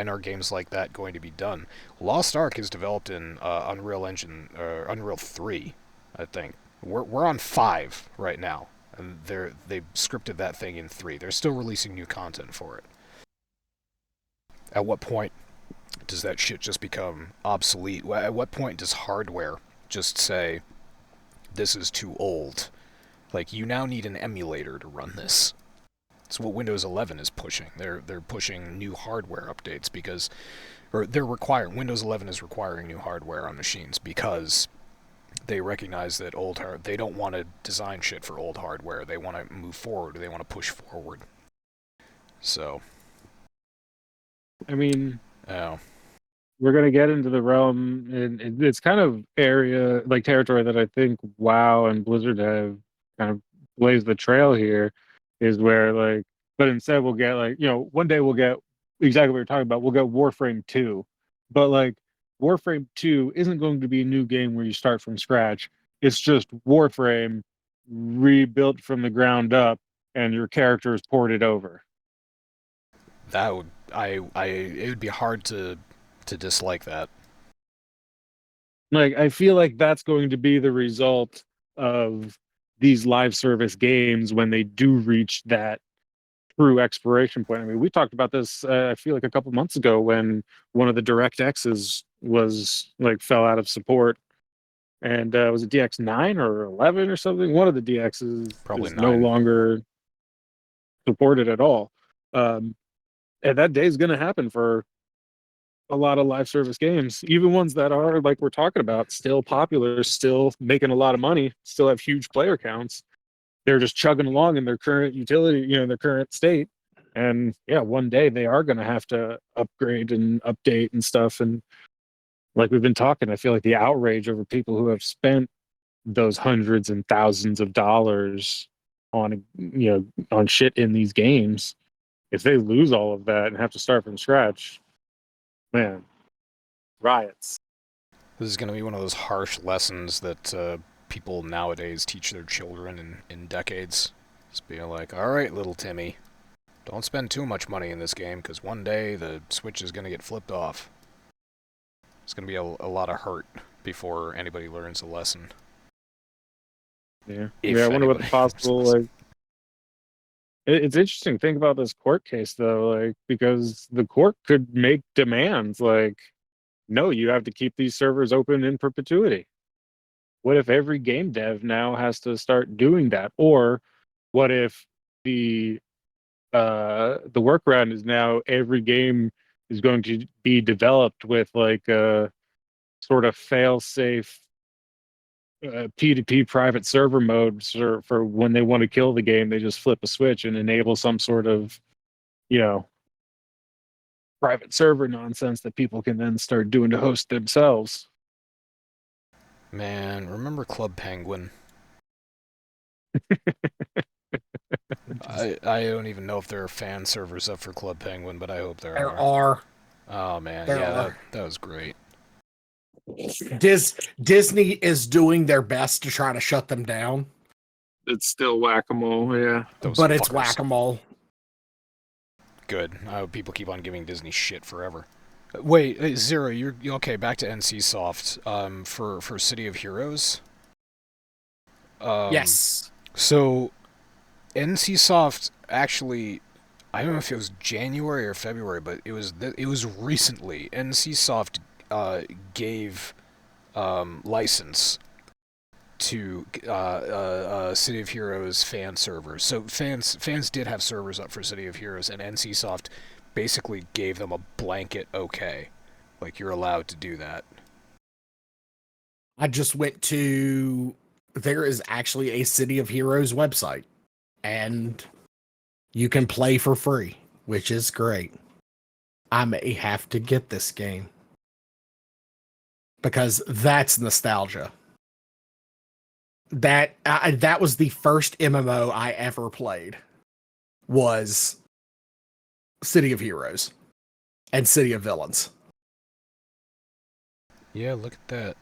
are games like that going to be done? Lost Ark is developed in Unreal Engine or Unreal 3, I think. We're on 5 right now, and they've scripted that thing in 3. They're still releasing new content for it. At what point does that shit just become obsolete? At what point does hardware just say, this is too old? Like, you now need an emulator to run this. It's what Windows 11 is pushing. They're pushing new hardware updates because, or Windows 11 is requiring new hardware on machines because they recognize that they don't want to design shit for old hardware. They want to move forward. They want to push forward. So, I mean, we're going to get into the realm, and it's kind of territory that I think WoW and Blizzard have kind of blazed the trail here, is where but instead we'll get one day we'll get exactly what you're talking about. We'll get Warframe 2, but Warframe 2 isn't going to be a new game where you start from scratch. It's just Warframe rebuilt from the ground up, and your character is ported over. That would it would be hard to dislike that. Like, I feel like that's going to be the result of these live service games when they do reach that true expiration point. I mean, we talked about this, I feel like a couple months ago when one of the DirectXs was like fell out of support. And was it DX9 or 11 or something? One of the DXs Probably is no 9. longer supported at all. And that day is going to happen for a lot of live service games, even ones that are like we're talking about, still popular, still making a lot of money, still have huge player counts. They're just chugging along in their current utility, their current state. And yeah, one day they are going to have to upgrade and update and stuff. And like we've been talking, I feel like the outrage over people who have spent those hundreds and thousands of dollars on on shit in these games, if they lose all of that and have to start from scratch, man, riots. This is going to be one of those harsh lessons that people nowadays teach their children in decades. Just being like, all right, little Timmy, don't spend too much money in this game, because one day the switch is going to get flipped off. It's going to be a lot of hurt before anybody learns a lesson. Yeah, If I wonder what the anybody possible learns a lesson. it's interesting to think about this court case though, like, because the court could make demands like, no, you have to keep these servers open in perpetuity. What if every game dev now has to start doing that? Or what if the workaround is now every game is going to be developed with like a sort of fail-safe P2P private server mode for when they want to kill the game, they just flip a switch and enable some sort of, private server nonsense that people can then start doing to host themselves. Man, remember Club Penguin? I don't even know if there are fan servers up for Club Penguin, but I hope there There are. are. Oh man, There yeah, are. that was great. Disney is doing their best to try to shut them down, It's still whack-a-mole, yeah. Those but it's fuckers. whack-a-mole. Good. I hope people keep on giving Disney shit forever. Wait, Zero, you're okay. Back to NCSoft. For City of Heroes. Yes. So, NCSoft actually, I don't know if it was January or February, but it was recently. NCSoft gave license to City of Heroes fan servers. So fans did have servers up for City of Heroes, and NCSoft basically gave them a blanket okay, like you're allowed to do that. I just went to. There is actually a City of Heroes website, and you can play for free, which is great. I may have to get this game because that's nostalgia. That was the first MMO I ever played. Was City of Heroes and City of Villains. Yeah, look at that.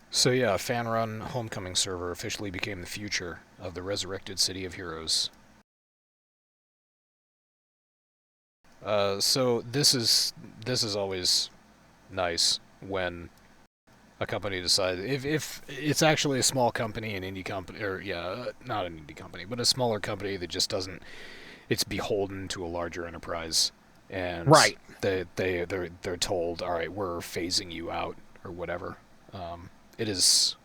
So yeah, a fan-run homecoming server officially became the future of the resurrected City of Heroes. So this is always nice when a company decides, if it's actually a small company, an indie company, or yeah, not an indie company, but a smaller company that just doesn't, it's beholden to a larger enterprise, and Right. they're told, all right, we're phasing you out or whatever. It is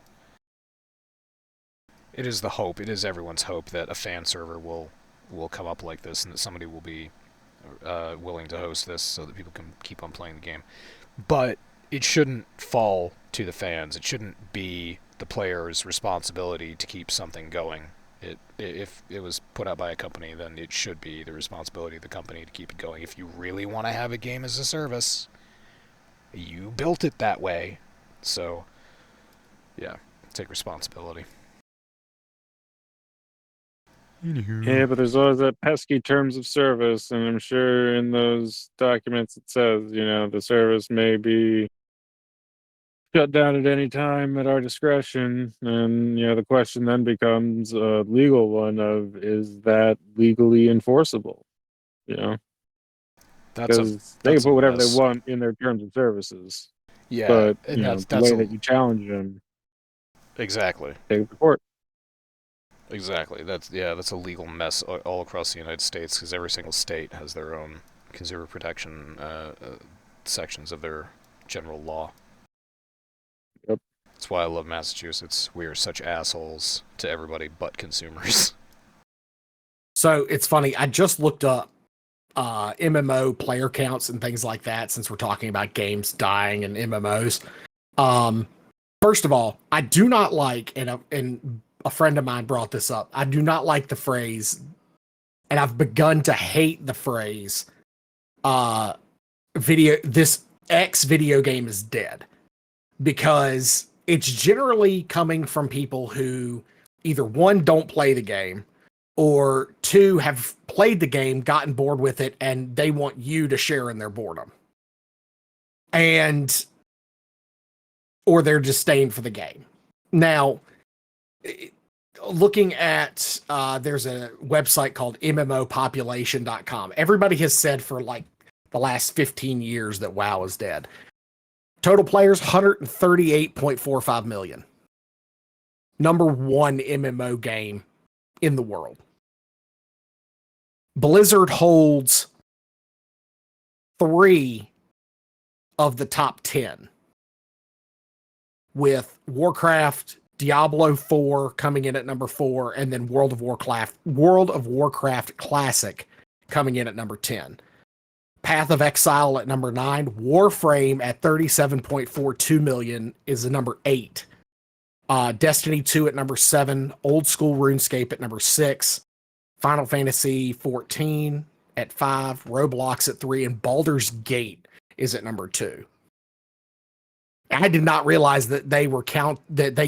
the hope. It is everyone's hope that a fan server will come up like this, and that somebody will be willing to host this so that people can keep on playing the game. But it shouldn't fall to the fans. It shouldn't be the player's responsibility to keep something going. If it was put out by a company, then it should be the responsibility of the company to keep it going. If you really want to have a game as a service, you built it that way. So, yeah, take responsibility. Yeah, but there's always that pesky terms of service, and I'm sure in those documents it says, the service may be shut down at any time at our discretion. And, the question then becomes a legal one of, is that legally enforceable? You know, That's a because they can put whatever mess. they want in their terms of services, Yeah, but and the that's way a that you challenge them, exactly. take it to court. Exactly. That's a legal mess all across the United States because every single state has their own consumer protection sections of their general law. Yep. That's why I love Massachusetts. We are such assholes to everybody but consumers. So it's funny. I just looked up MMO player counts and things like that since we're talking about games dying and MMOs. First of all, I do not like, and a friend of mine brought this up. I do not like the phrase, and I've begun to hate the phrase. This X video game is dead, because it's generally coming from people who either one, don't play the game, or two, have played the game, gotten bored with it, and they want you to share in their boredom. Or they're just staying for the game. Now, looking at, there's a website called mmopopulation.com. Everybody has said for like the last 15 years that WoW is dead. Total players, 138.45 million. Number one MMO game in the world. Blizzard holds 3 of the top 10, with Warcraft, Diablo 4 coming in at number 4, and then World of Warcraft Classic coming in at number 10. Path of Exile at number 9. Warframe at 37.42 million is the number 8. Destiny 2 at number 7. Old School RuneScape at number 6. Final Fantasy 14 at 5. Roblox at 3. And Baldur's Gate is at number 2. I did not realize that they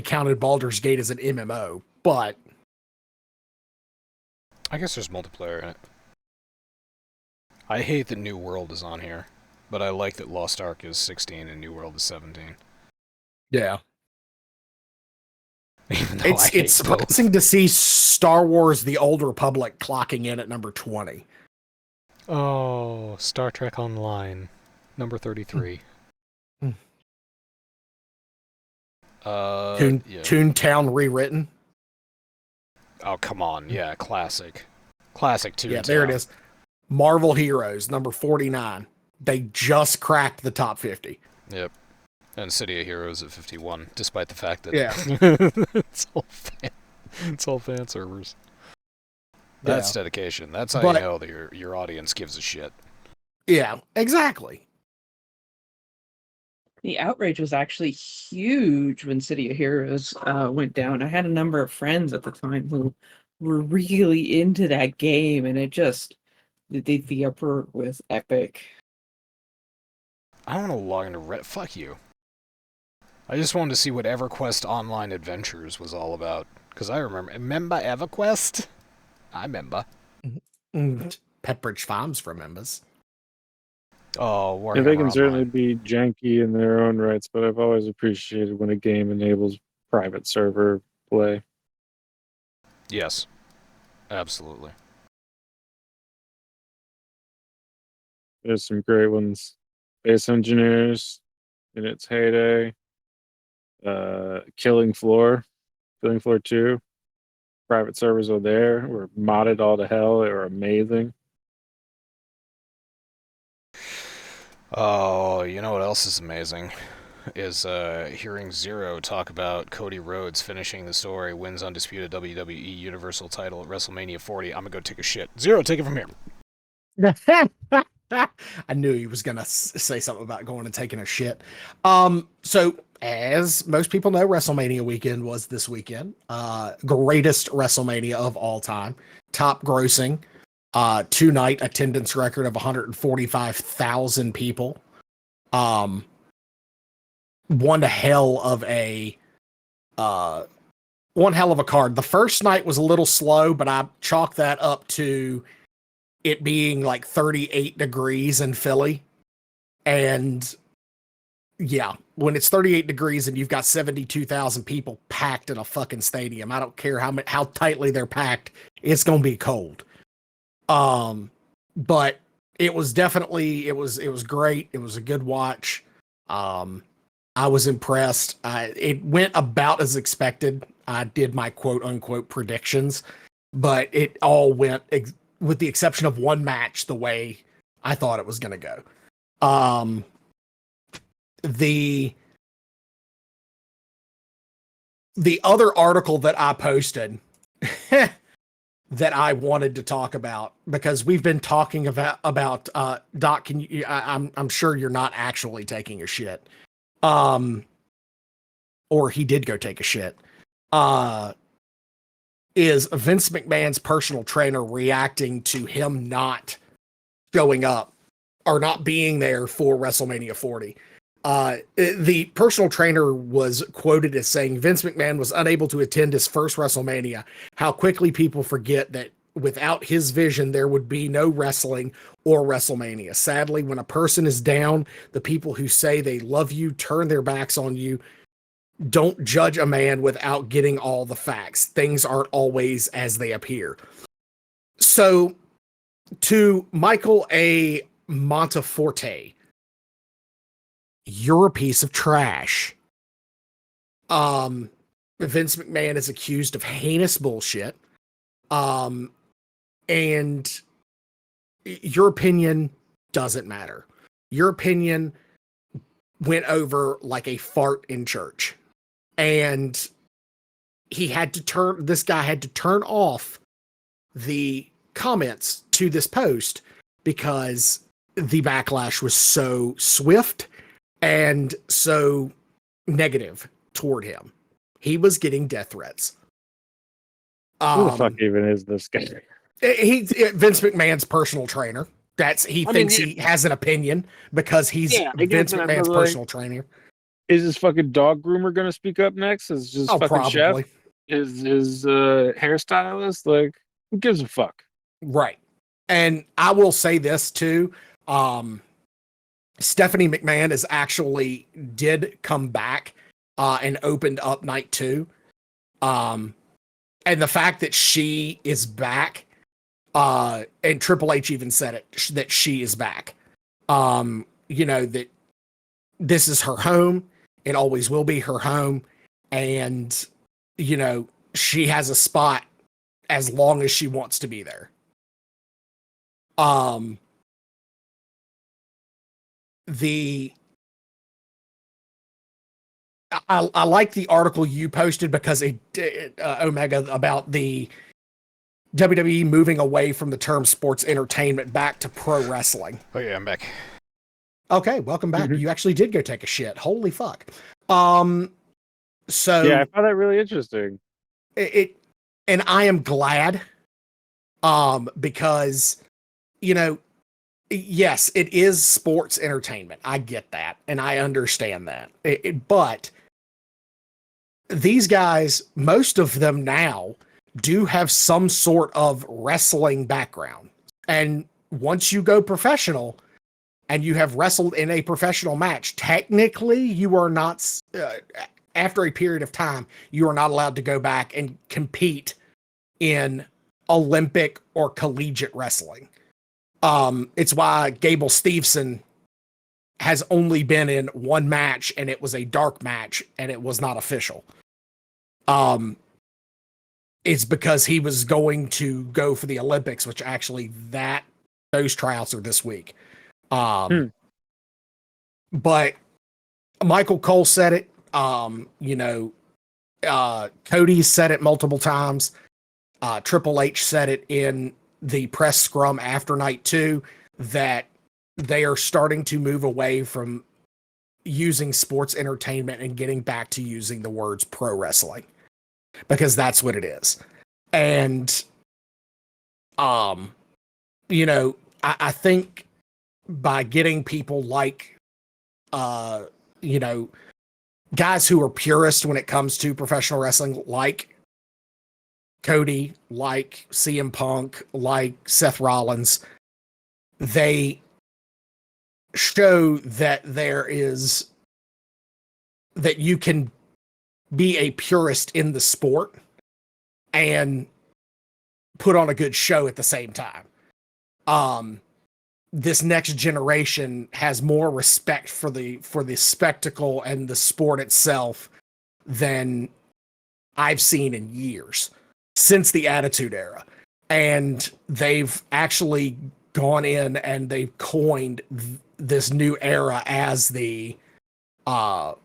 counted Baldur's Gate as an MMO, but I guess there's multiplayer in it. I hate that New World is on here, but I like that Lost Ark is 16 and New World is 17. yeah. Even though It's surprising to see Star Wars The Old Republic clocking in at number 20. Oh, Star Trek Online, number 33. Toontown Rewritten. Oh, come on. Yeah, classic. Classic Toontown. Yeah, there it is. Marvel Heroes, number 49. They just cracked the top 50. Yep. And City of Heroes at 51, despite the fact that it's all fan servers. That's dedication. That's how you know that your audience gives a shit. Yeah, exactly. The outrage was actually huge when City of Heroes went down. I had a number of friends at the time who were really into that game, and it just the uproar was epic. I don't want to log into Reddit. Fuck you. I just wanted to see what EverQuest Online Adventures was all about, because I remember EverQuest? I remember. Pepperidge Farms remembers. Oh, yeah, they can certainly be janky in their own rights, but I've always appreciated when a game enables private server play. Yes, absolutely. There's some great ones. Base Engineers in its heyday. Killing Floor 2. Private servers are there. Were modded all to hell. They were amazing. Oh, you know what else is amazing? Is hearing Zero talk about Cody Rhodes finishing the story, wins undisputed WWE Universal title at WrestleMania 40. I'm gonna go take a shit. Zero, take it from here. I knew he was gonna say something about going and taking a shit. So as most people know, WrestleMania weekend was this weekend. Greatest WrestleMania of all time. Top grossing. 2-night attendance record of 145,000 people. One hell of a card. The first night was a little slow, but I chalked that up to it being like 38 degrees in Philly. And yeah, when it's 38 degrees and you've got 72,000 people packed in a fucking stadium, I don't care how tightly they're packed, it's going to be cold. but it was definitely, it was great. It was a good watch. I was impressed. It went about as expected. I did my quote unquote predictions, but it all went, with the exception of one match, the way I thought it was going to go. The other article that I posted that I wanted to talk about, because we've been talking about Doc, can you, I'm sure you're not actually taking a shit. Or he did go take a shit. Is Vince McMahon's personal trainer reacting to him not showing up or not being there for WrestleMania 40. The personal trainer was quoted as saying Vince McMahon was unable to attend his first WrestleMania. How quickly people forget that without his vision, there would be no wrestling or WrestleMania. Sadly, when a person is down, the people who say they love you turn their backs on you. Don't judge a man without getting all the facts. Things aren't always as they appear. So, to Michael A. Monteforte, you're a piece of trash. Vince McMahon is accused of heinous bullshit. And your opinion doesn't matter. Your opinion went over like a fart in church. And this guy had to turn off the comments to this post because the backlash was so swift and so negative toward him. He was getting death threats. Who the fuck even is this guy? He's Vince McMahon's personal trainer. He thinks he has an opinion because he's Vince McMahon's personal trainer. Is his fucking dog groomer gonna speak up next? Is his fucking probably. chef? Is his hairstylist? Like, who gives a fuck? Right. And I will say this too. Stephanie McMahon did come back and opened up night 2. And the fact that she is back, and Triple H even said it, that she is back. That this is her home. It always will be her home. And, she has a spot as long as she wants to be there. I like the article you posted because Omega, about the WWE moving away from the term sports entertainment back to pro wrestling. Oh yeah, I'm back. Okay, welcome back. Mm-hmm. You actually did go take a shit. Holy fuck. So yeah, I found that really interesting. And I am glad, because, yes, it is sports entertainment. I get that, and I understand that. But these guys, most of them now, do have some sort of wrestling background. And once you go professional and you have wrestled in a professional match, technically you are not, after a period of time, you are not allowed to go back and compete in Olympic or collegiate wrestling. It's why Gable Steveson has only been in one match, and it was a dark match, and it was not official. It's because he was going to go for the Olympics, which actually those tryouts are this week. But Michael Cole said it. Cody said it multiple times. Triple H said it in the press scrum after night 2, that they are starting to move away from using sports entertainment and getting back to using the words pro wrestling, because that's what it is. And, I think by getting people like, guys who are purists when it comes to professional wrestling, like Cody, like CM Punk, like Seth Rollins, they show that that you can be a purist in the sport and put on a good show at the same time. this next generation has more respect for the spectacle and the sport itself than I've seen in years since the Attitude Era. And they've actually gone in and they've coined this new era as the Paul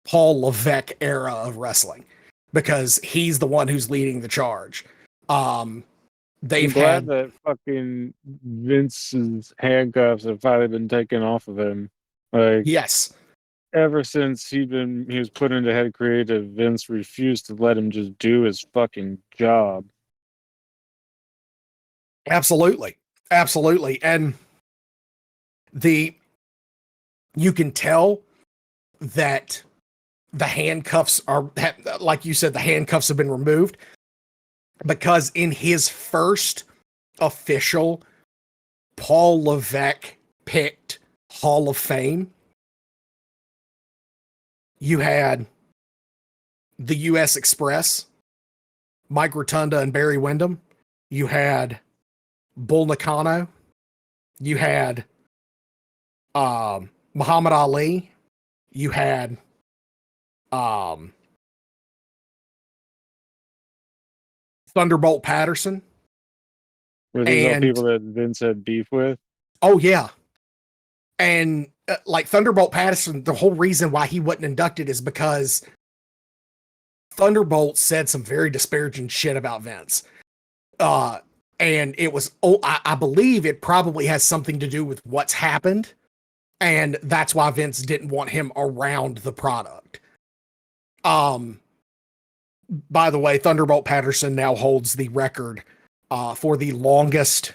Levesque era of wrestling, because he's the one who's leading the charge. They've I'm glad had that fucking Vince's handcuffs have finally been taken off of him. Like, yes, ever since he was put into head creative, Vince refused to let him just do his fucking job. absolutely, and you can tell that the handcuffs are, like you said, the handcuffs have been removed, because in his first official Paul Levesque picked Hall of Fame, you had the U.S. Express, Mike Rotunda and Barry Windham. You had Bull Nakano. You had Muhammad Ali. You had Thunderbolt Patterson. Were these all And- people that Vince had beef with? Oh, yeah. And like Thunderbolt Patterson, the whole reason why he wasn't inducted is because Thunderbolt said some very disparaging shit about Vince. And it was, I believe it probably has something to do with what's happened. And that's why Vince didn't want him around the product. By the way, Thunderbolt Patterson now holds the record for the longest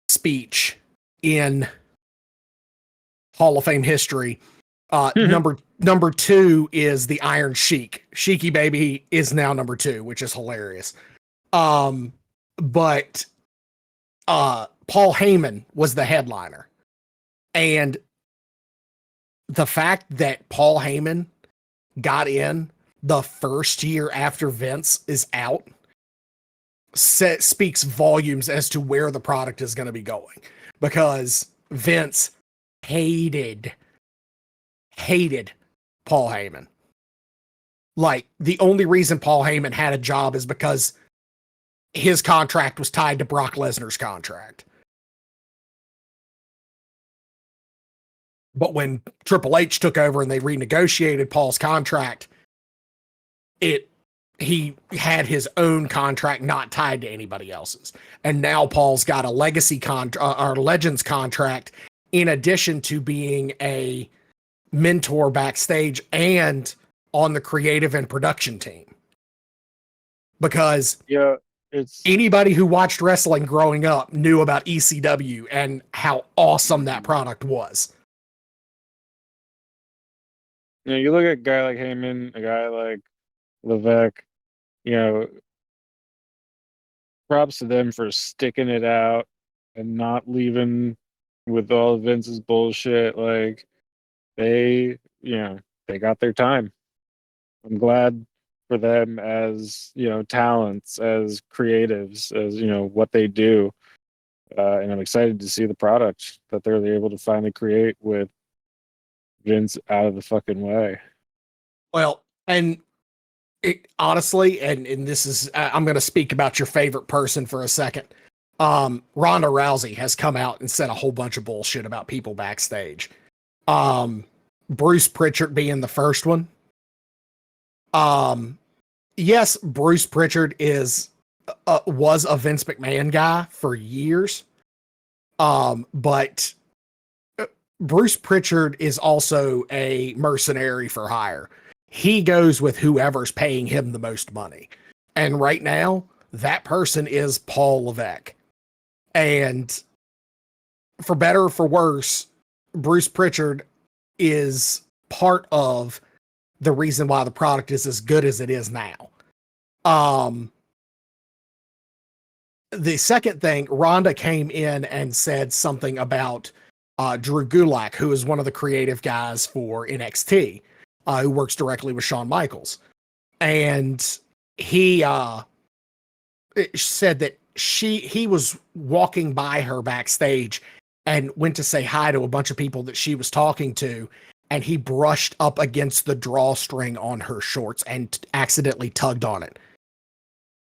speech in Hall of Fame history. Number 2 is the Iron Sheik. Sheiky Baby is now number 2, which is hilarious. But Paul Heyman was the headliner. And the fact that Paul Heyman got in the first year after Vince is out speaks volumes as to where the product is going to be going, because Vince hated Paul Heyman. Like, the only reason Paul Heyman had a job is because his contract was tied to Brock Lesnar's contract. But when Triple H took over and they renegotiated Paul's contract, he had his own contract not tied to anybody else's. And now Paul's got a legacy or Legends contract, in addition to being a mentor backstage and on the creative and production team. Because Yeah, it's anybody who watched wrestling growing up knew about ECW and how awesome that product was. you look at a guy like Heyman, a guy like Levesque, props to them for sticking it out and not leaving with all of Vince's bullshit. Like, they got their time. I'm glad for them as, talents, as creatives, as, what they do. And I'm excited to see the product that they're able to finally create with Vince out of the fucking way. Well, and honestly, and this is, I'm going to speak about your favorite person for a second. Ronda Rousey has come out and said a whole bunch of bullshit about people backstage. Bruce Pritchard being the first one. Yes, Bruce Pritchard was a Vince McMahon guy for years. But Bruce Pritchard is also a mercenary for hire. He goes with whoever's paying him the most money. And right now, that person is Paul Levesque. And for better or for worse, Bruce Pritchard is part of the reason why the product is as good as it is now. The second thing, Rhonda came in and said something about Drew Gulak, who is one of the creative guys for NXT, who works directly with Shawn Michaels. And he said that he was walking by her backstage and went to say hi to a bunch of people that she was talking to, and he brushed up against the drawstring on her shorts and accidentally tugged on it.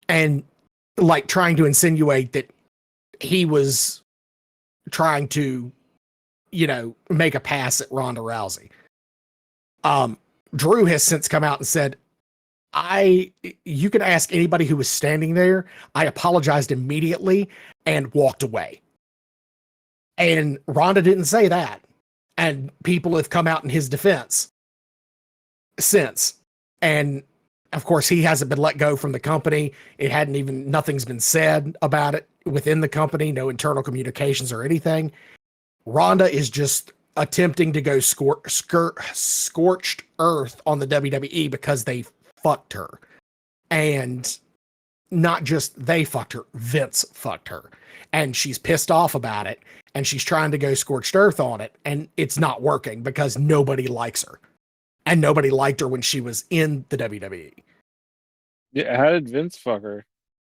And like trying to insinuate that he was trying to, make a pass at Ronda Rousey. Drew has since come out and said, you can ask anybody who was standing there. I apologized immediately and walked away. And Ronda didn't say that. And people have come out in his defense since. And of course, he hasn't been let go from the company. Nothing's been said about it within the company, no internal communications or anything. Ronda is just attempting to go scorched earth on the WWE because they fucked her. And not just they fucked her, Vince fucked her. And she's pissed off about it. And she's trying to go scorched earth on it. And it's not working because nobody likes her. And nobody liked her when she was in the WWE. Yeah, how did Vince fuck her?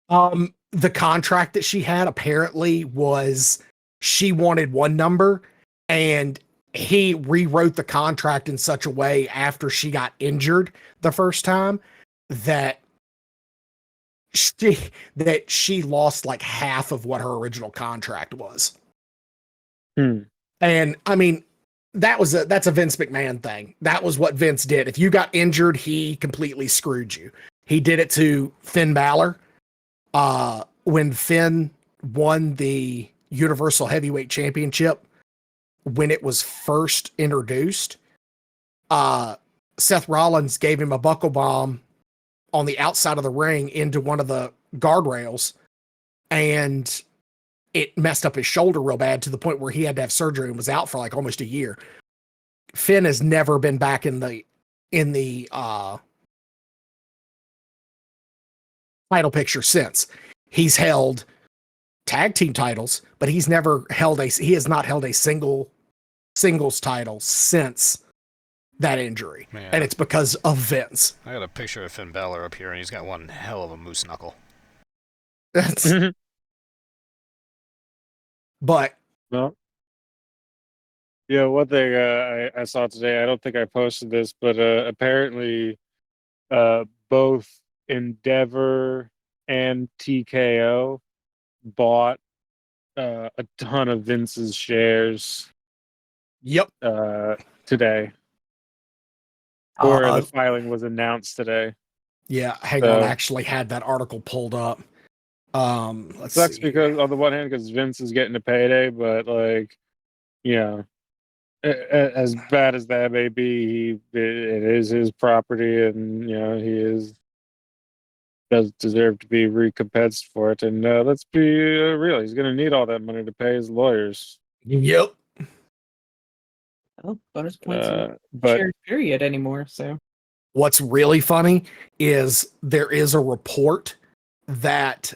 The contract that she had apparently was she wanted one number, and he rewrote the contract in such a way after she got injured the first time that she lost like half of what her original contract was. And I mean, that's a Vince McMahon thing. That was what Vince did. If you got injured, he completely screwed you. He did it to Finn Balor. When Finn won the Universal Heavyweight Championship, when it was first introduced, Seth Rollins gave him a buckle bomb on the outside of the ring into one of the guardrails, and it messed up his shoulder real bad to the point where he had to have surgery and was out for like almost a year. Finn has never been back in the title picture since. He's held tag team titles, but he has not held a singles title since that injury. Yeah. And it's because of Vince. I got a picture of Finn Balor up here, and he's got one hell of a moose knuckle. That's but No. Yeah, one thing I saw today, I don't think I posted this, but apparently both Endeavor and TKO bought a ton of Vince's shares yep. Today. Or the filing was announced today. Yeah, hang on, I actually had that article pulled up. Let's sucks see. because on the one hand, because Vince is getting a payday, but like, as bad as that may be, it is his property, and he does deserve to be recompensed for it. And let's be real, he's going to need all that money to pay his lawyers. Yep. Oh, bonus points but shared period anymore. So what's really funny is there is a report that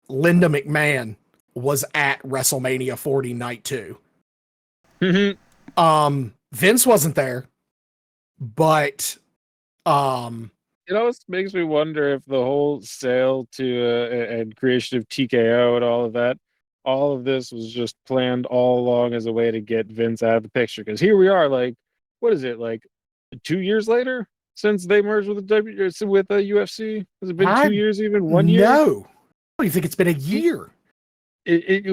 Linda McMahon was at WrestleMania 40 Night 2. Vince wasn't there, but it always makes me wonder if the whole sale to and creation of TKO and all of this was just planned all along as a way to get Vince out of the picture. Because here we are, like, what is it, like 2 years later since they merged with the UFC? Has it been 2 years, even 1 year? No. What do you think? It's been a year.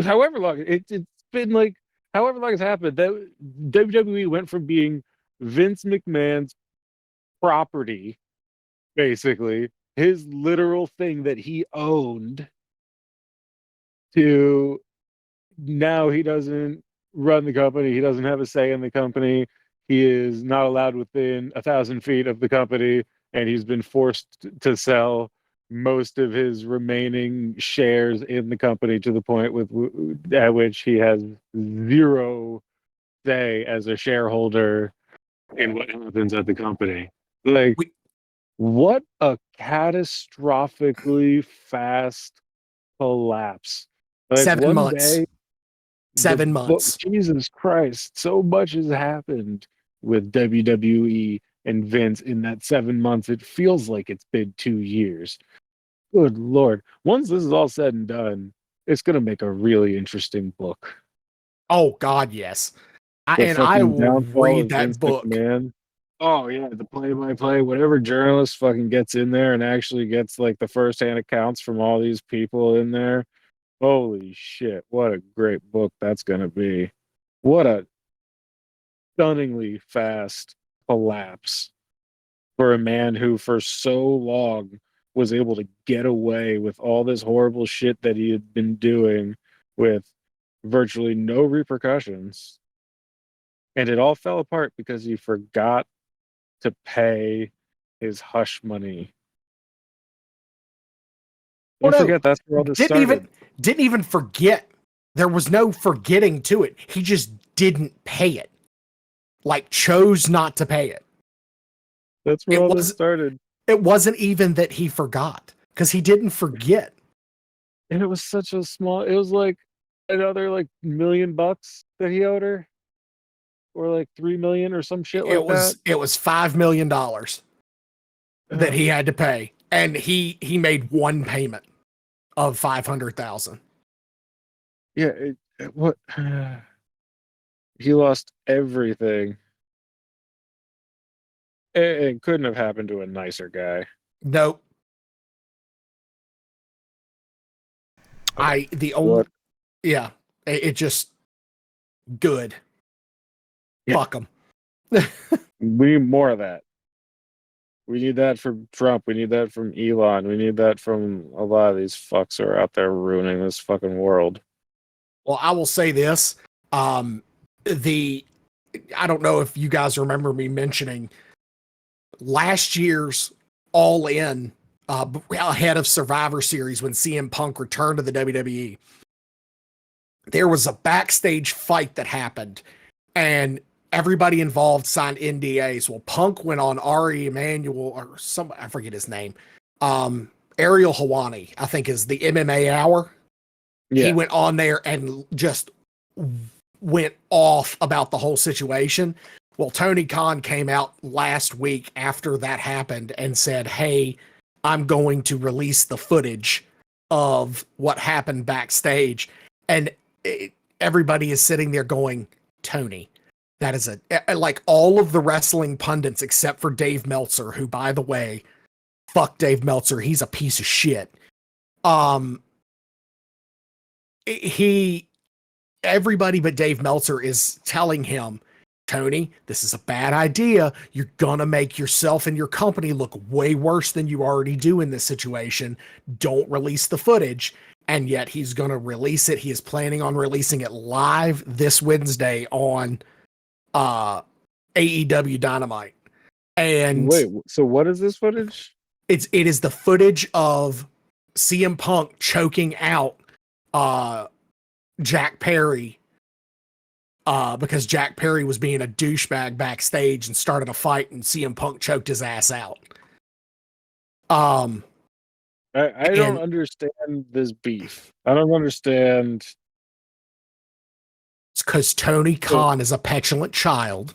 However long it's been, like, however long it's happened, that WWE went from being Vince McMahon's property, basically his literal thing that he owned, to now he doesn't run the company. He doesn't have a say in the company. He is not allowed within 1,000 feet of the company, and he's been forced to sell most of his remaining shares in the company to the point at which he has zero say as a shareholder in what happens at the company. Like, what a catastrophically fast collapse. Like 7 months. 7 months. Jesus Christ. So much has happened with WWE and Vince in that 7 months. It feels like it's been 2 years. Good Lord. Once this is all said and done, it's going to make a really interesting book. Oh God, yes. The And I fucking will downfall read of that Vince book. McMahon. Oh yeah, the play-by-play, whatever journalist fucking gets in there and actually gets like the first-hand accounts from all these people in there. Holy shit, what a great book that's gonna be. What a stunningly fast collapse for a man who for so long was able to get away with all this horrible shit that he had been doing with virtually no repercussions. And it all fell apart because he forgot to pay his hush money. Oh Don't no, forget that's where all this didn't started. even forget. There was no forgetting to it. He just didn't pay it. Like chose not to pay it. That's where It all this was started. it wasn't even that he forgot because he didn't forget. And it was such a small, it was like another like $1,000,000 that he owed her. Or like 3 million or some shit like that. It was $5 million that he had to pay, and he made one payment of 500,000. Yeah, what he lost everything. It couldn't have happened to a nicer guy. Nope. What? Yeah, it just good. Yeah. Fuck him. We need more of that. We need that from Trump. We need that from Elon. We need that from a lot of these fucks who are out there ruining this fucking world. Well, I will say this. The I don't know if you guys remember me mentioning last year's All In ahead of Survivor Series when CM Punk returned to the WWE. There was a backstage fight that happened, and everybody involved signed NDAs. Well, Punk went on Ari Emanuel or some, I forget his name. Ariel Hawani, I think, is the MMA Hour. Yeah. He went on there and just went off about the whole situation. Well, Tony Khan came out last week after that happened and said, "Hey, I'm going to release the footage of what happened backstage." And everybody is sitting there going, "Tony, that is like all of the wrestling pundits except for Dave Meltzer, who, by the way, fuck Dave Meltzer. He's a piece of shit." Everybody but Dave Meltzer is telling him, "Tony, this is a bad idea. You're gonna make yourself and your company look way worse than you already do in this situation. Don't release the footage." And yet he's gonna release it. He is planning on releasing it live this Wednesday on AEW Dynamite. And wait, so what is this footage? it is the footage of CM Punk choking out Jack Perry because Jack Perry was being a douchebag backstage and started a fight, and CM Punk choked his ass out. I don't understand this beef. I don't understand. It's because Tony Khan is a petulant child.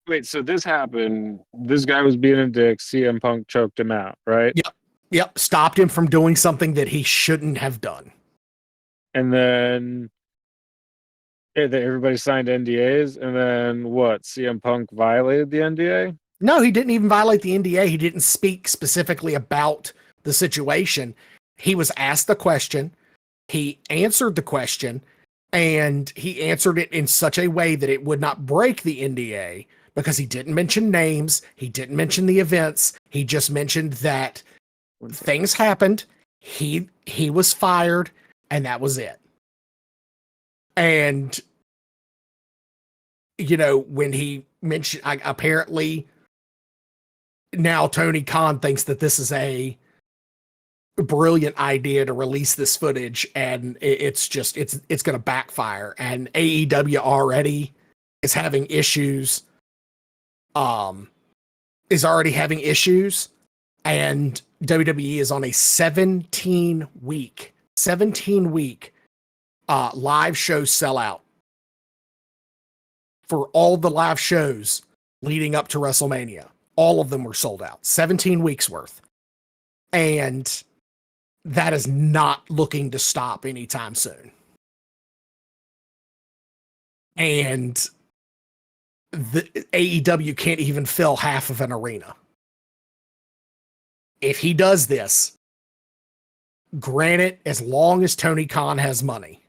Wait, so this happened. This guy was being a dick. CM Punk choked him out, right? Yep. Stopped him from doing something that he shouldn't have done. And then everybody signed NDAs. And then what? CM Punk violated the NDA? No, he didn't even violate the NDA. He didn't speak specifically about the situation. He was asked the question. He answered the question, and he answered it in such a way that it would not break the NDA because he didn't mention names. He didn't mention the events. He just mentioned that things happened. He was fired, and that was it. And, you know, when he mentioned, apparently now Tony Khan thinks that this is a brilliant idea to release this footage, and it's going to backfire. And AEW already is having issues. Is already having issues, and WWE is on a 17 week live show sellout for all the live shows leading up to WrestleMania. All of them were sold out, 17 weeks worth. And that is not looking to stop anytime soon. And the AEW can't even fill half of an arena. If he does this, granted, as long as Tony Khan has money,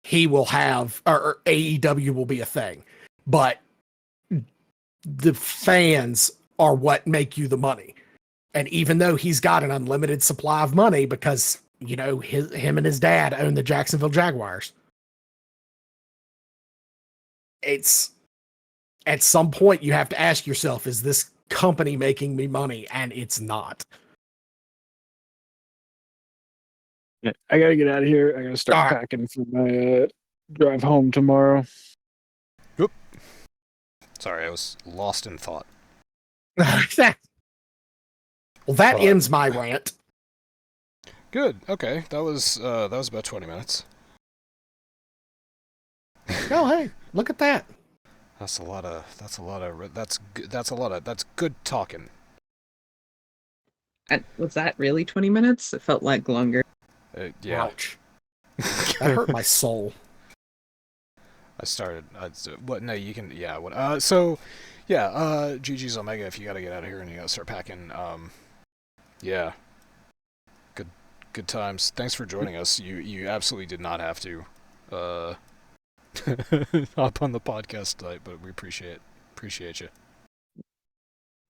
he will have, or AEW will be a thing. But the fans are what make you the money. And even though he's got an unlimited supply of money because, you know, him and his dad own the Jacksonville Jaguars, it's at some point you have to ask yourself, is this company making me money? And it's not. Yeah, I gotta get out of here. I gotta start All right. packing for my drive home tomorrow. Sorry, I was lost in thought. Well, that But- ends my rant. Good. Okay, that was about 20 minutes. Oh, hey, look at that. That's good talking. Was that really 20 minutes? It felt like longer. Yeah. Ouch. That hurt my soul. What? No, you can. Yeah. What? So, yeah. GG's Omega. If you gotta get out of here and you gotta start packing. Yeah. Good times. Thanks for joining us. You absolutely did not have to. Hop on the podcast tonight, but we appreciate you.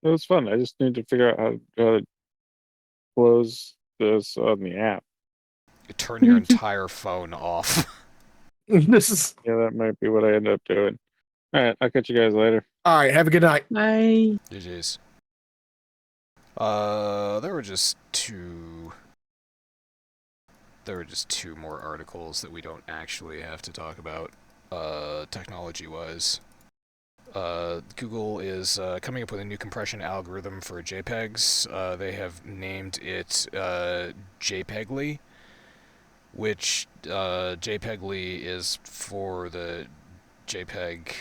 It was fun. I just need to figure out how to close this on the app. You turn your entire phone off. This is Yeah, that might be what I end up doing. All right, I'll catch you guys later. all right. Have a good night. Bye. GG's. There were just two more articles that we don't actually have to talk about, technology-wise. Google is coming up with a new compression algorithm for JPEGs. They have named it JPEGly, which JPEGly is for the JPEG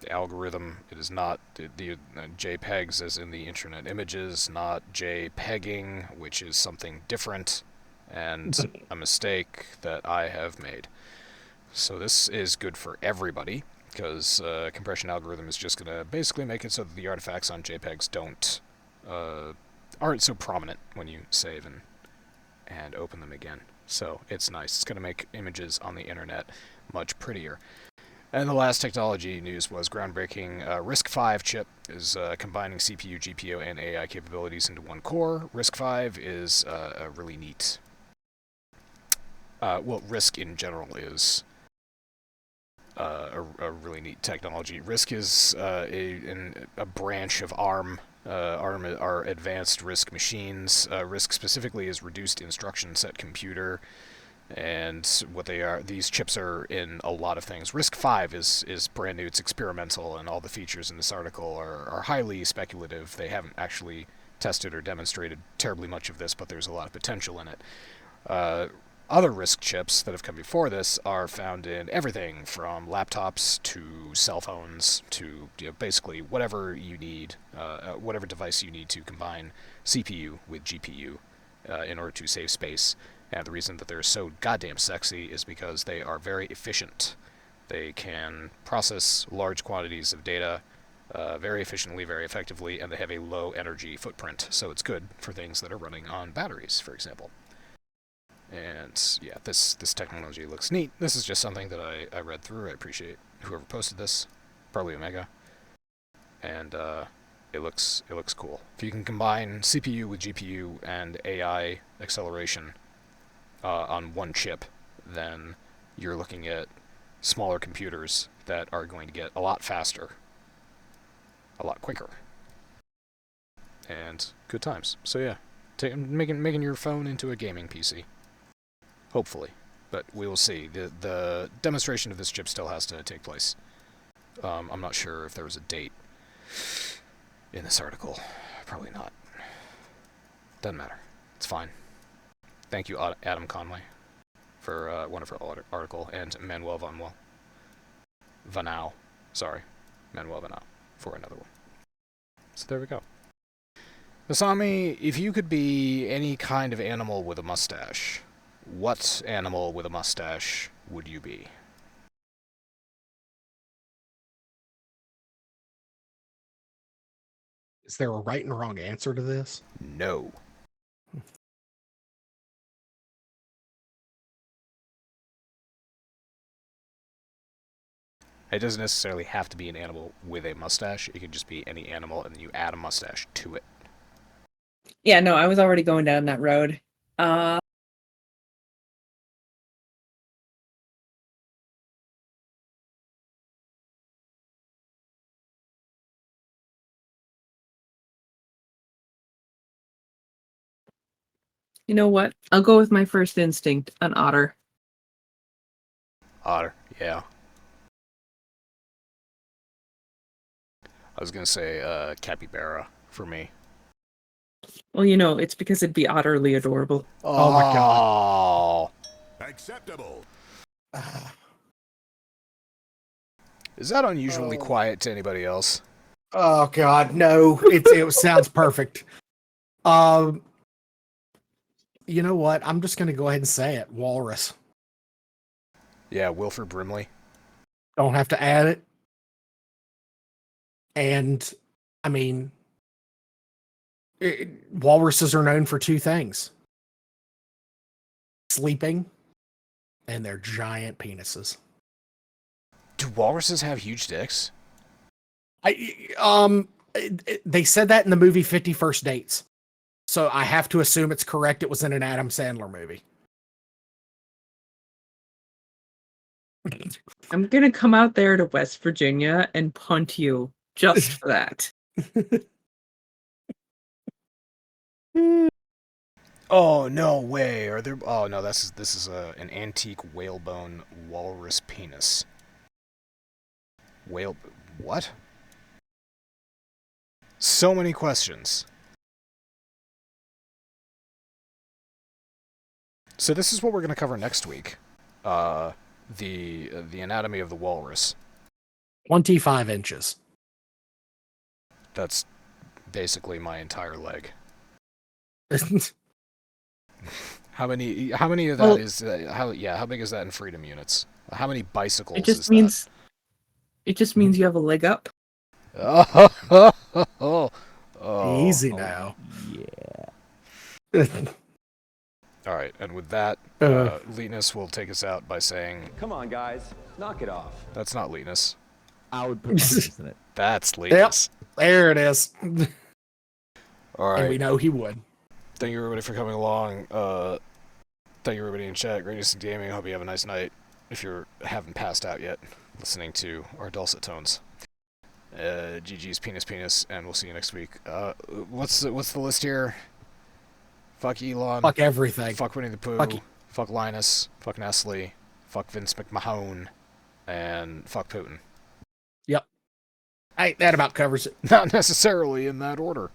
the algorithm. It is not the JPEGs as in the internet images, not JPEGing, which is something different and a mistake that I have made. So this is good for everybody, because compression algorithm is just going to basically make it so that the artifacts on JPEGs aren't so prominent when you save and open them again. So it's nice. It's going to make images on the internet much prettier. And the last technology news was groundbreaking. risc-v chip is combining CPU, GPU, and AI capabilities into one core. risc-v is a really neat... RISC in general is a really neat technology. RISC is a branch of ARM. ARM are advanced RISC machines. RISC specifically is reduced instruction set computer. And what they are, these chips are in a lot of things. risc-v is brand new, it's experimental, and all the features in this article are highly speculative. They haven't actually tested or demonstrated terribly much of this, but there's a lot of potential in it. Other RISC chips that have come before this are found in everything from laptops to cell phones to basically whatever you need, whatever device you need to combine CPU with GPU in order to save space. And the reason that they're so goddamn sexy is because they are very efficient. They can process large quantities of data very efficiently, very effectively, and they have a low energy footprint. So it's good for things that are running on batteries, for example. And yeah, this technology looks neat. This is just something that I read through. I appreciate whoever posted this, probably Omega. And it looks cool. If you can combine CPU with GPU and AI acceleration on one chip, then you're looking at smaller computers that are going to get a lot faster, a lot quicker, and good times. So yeah, making your phone into a gaming PC, hopefully, but we will see. The demonstration of this chip still has to take place. I'm not sure if there was a date in this article. Probably not. Doesn't matter. It's fine. Thank you, Adam Conway, for a wonderful article, and Manuel Manuel Vanau, for another one. So there we go. Masami, if you could be any kind of animal with a mustache, what animal with a mustache would you be? Is there a right and wrong answer to this? No. It doesn't necessarily have to be an animal with a mustache. It could just be any animal, and then you add a mustache to it. Yeah, no, I was already going down that road. Uh, you know what? I'll go with my first instinct, an otter. Otter, yeah. I was gonna say capybara for me. Well, you know, it's because it'd be utterly adorable. Oh my god. Acceptable. Is that unusually quiet to anybody else? Oh god, no. It sounds perfect. You know what? I'm just gonna go ahead and say it. Walrus. Yeah, Wilford Brimley. Don't have to add it. And I mean, walruses are known for two things: sleeping and their giant penises. Do walruses have huge dicks? They said that in the movie 50 First Dates. So I have to assume it's correct. It was in an Adam Sandler movie. I'm gonna come out there to West Virginia and punt you just for that. Oh no way! Are there? Oh no, this is an antique whalebone walrus penis. Whale? What? So many questions. So this is what we're gonna cover next week. The anatomy of the walrus. 25 inches. That's basically my entire leg. How many of that is how big is that in freedom units? How many bicycles It just is means it just means you have a leg up. that? Oh, Easy now. Yeah. All right, and with that, Leetness will take us out by saying, Come on, guys. Knock it off. that's not Leetness. I would put penis in it. That's Leetness. There it is. All right. And we know he would. Thank you everybody for coming along. Thank you everybody in chat. Greatness in gaming. Hope you have a nice night. If you haven't passed out yet, listening to our dulcet tones. GG's penis, and we'll see you next week. What's the list here? Fuck Elon. Fuck everything. Fuck Winnie the Pooh. Fuck Linus. Fuck Nestle. Fuck Vince McMahon. And fuck Putin. Yep. Hey, that about covers it. Not necessarily in that order.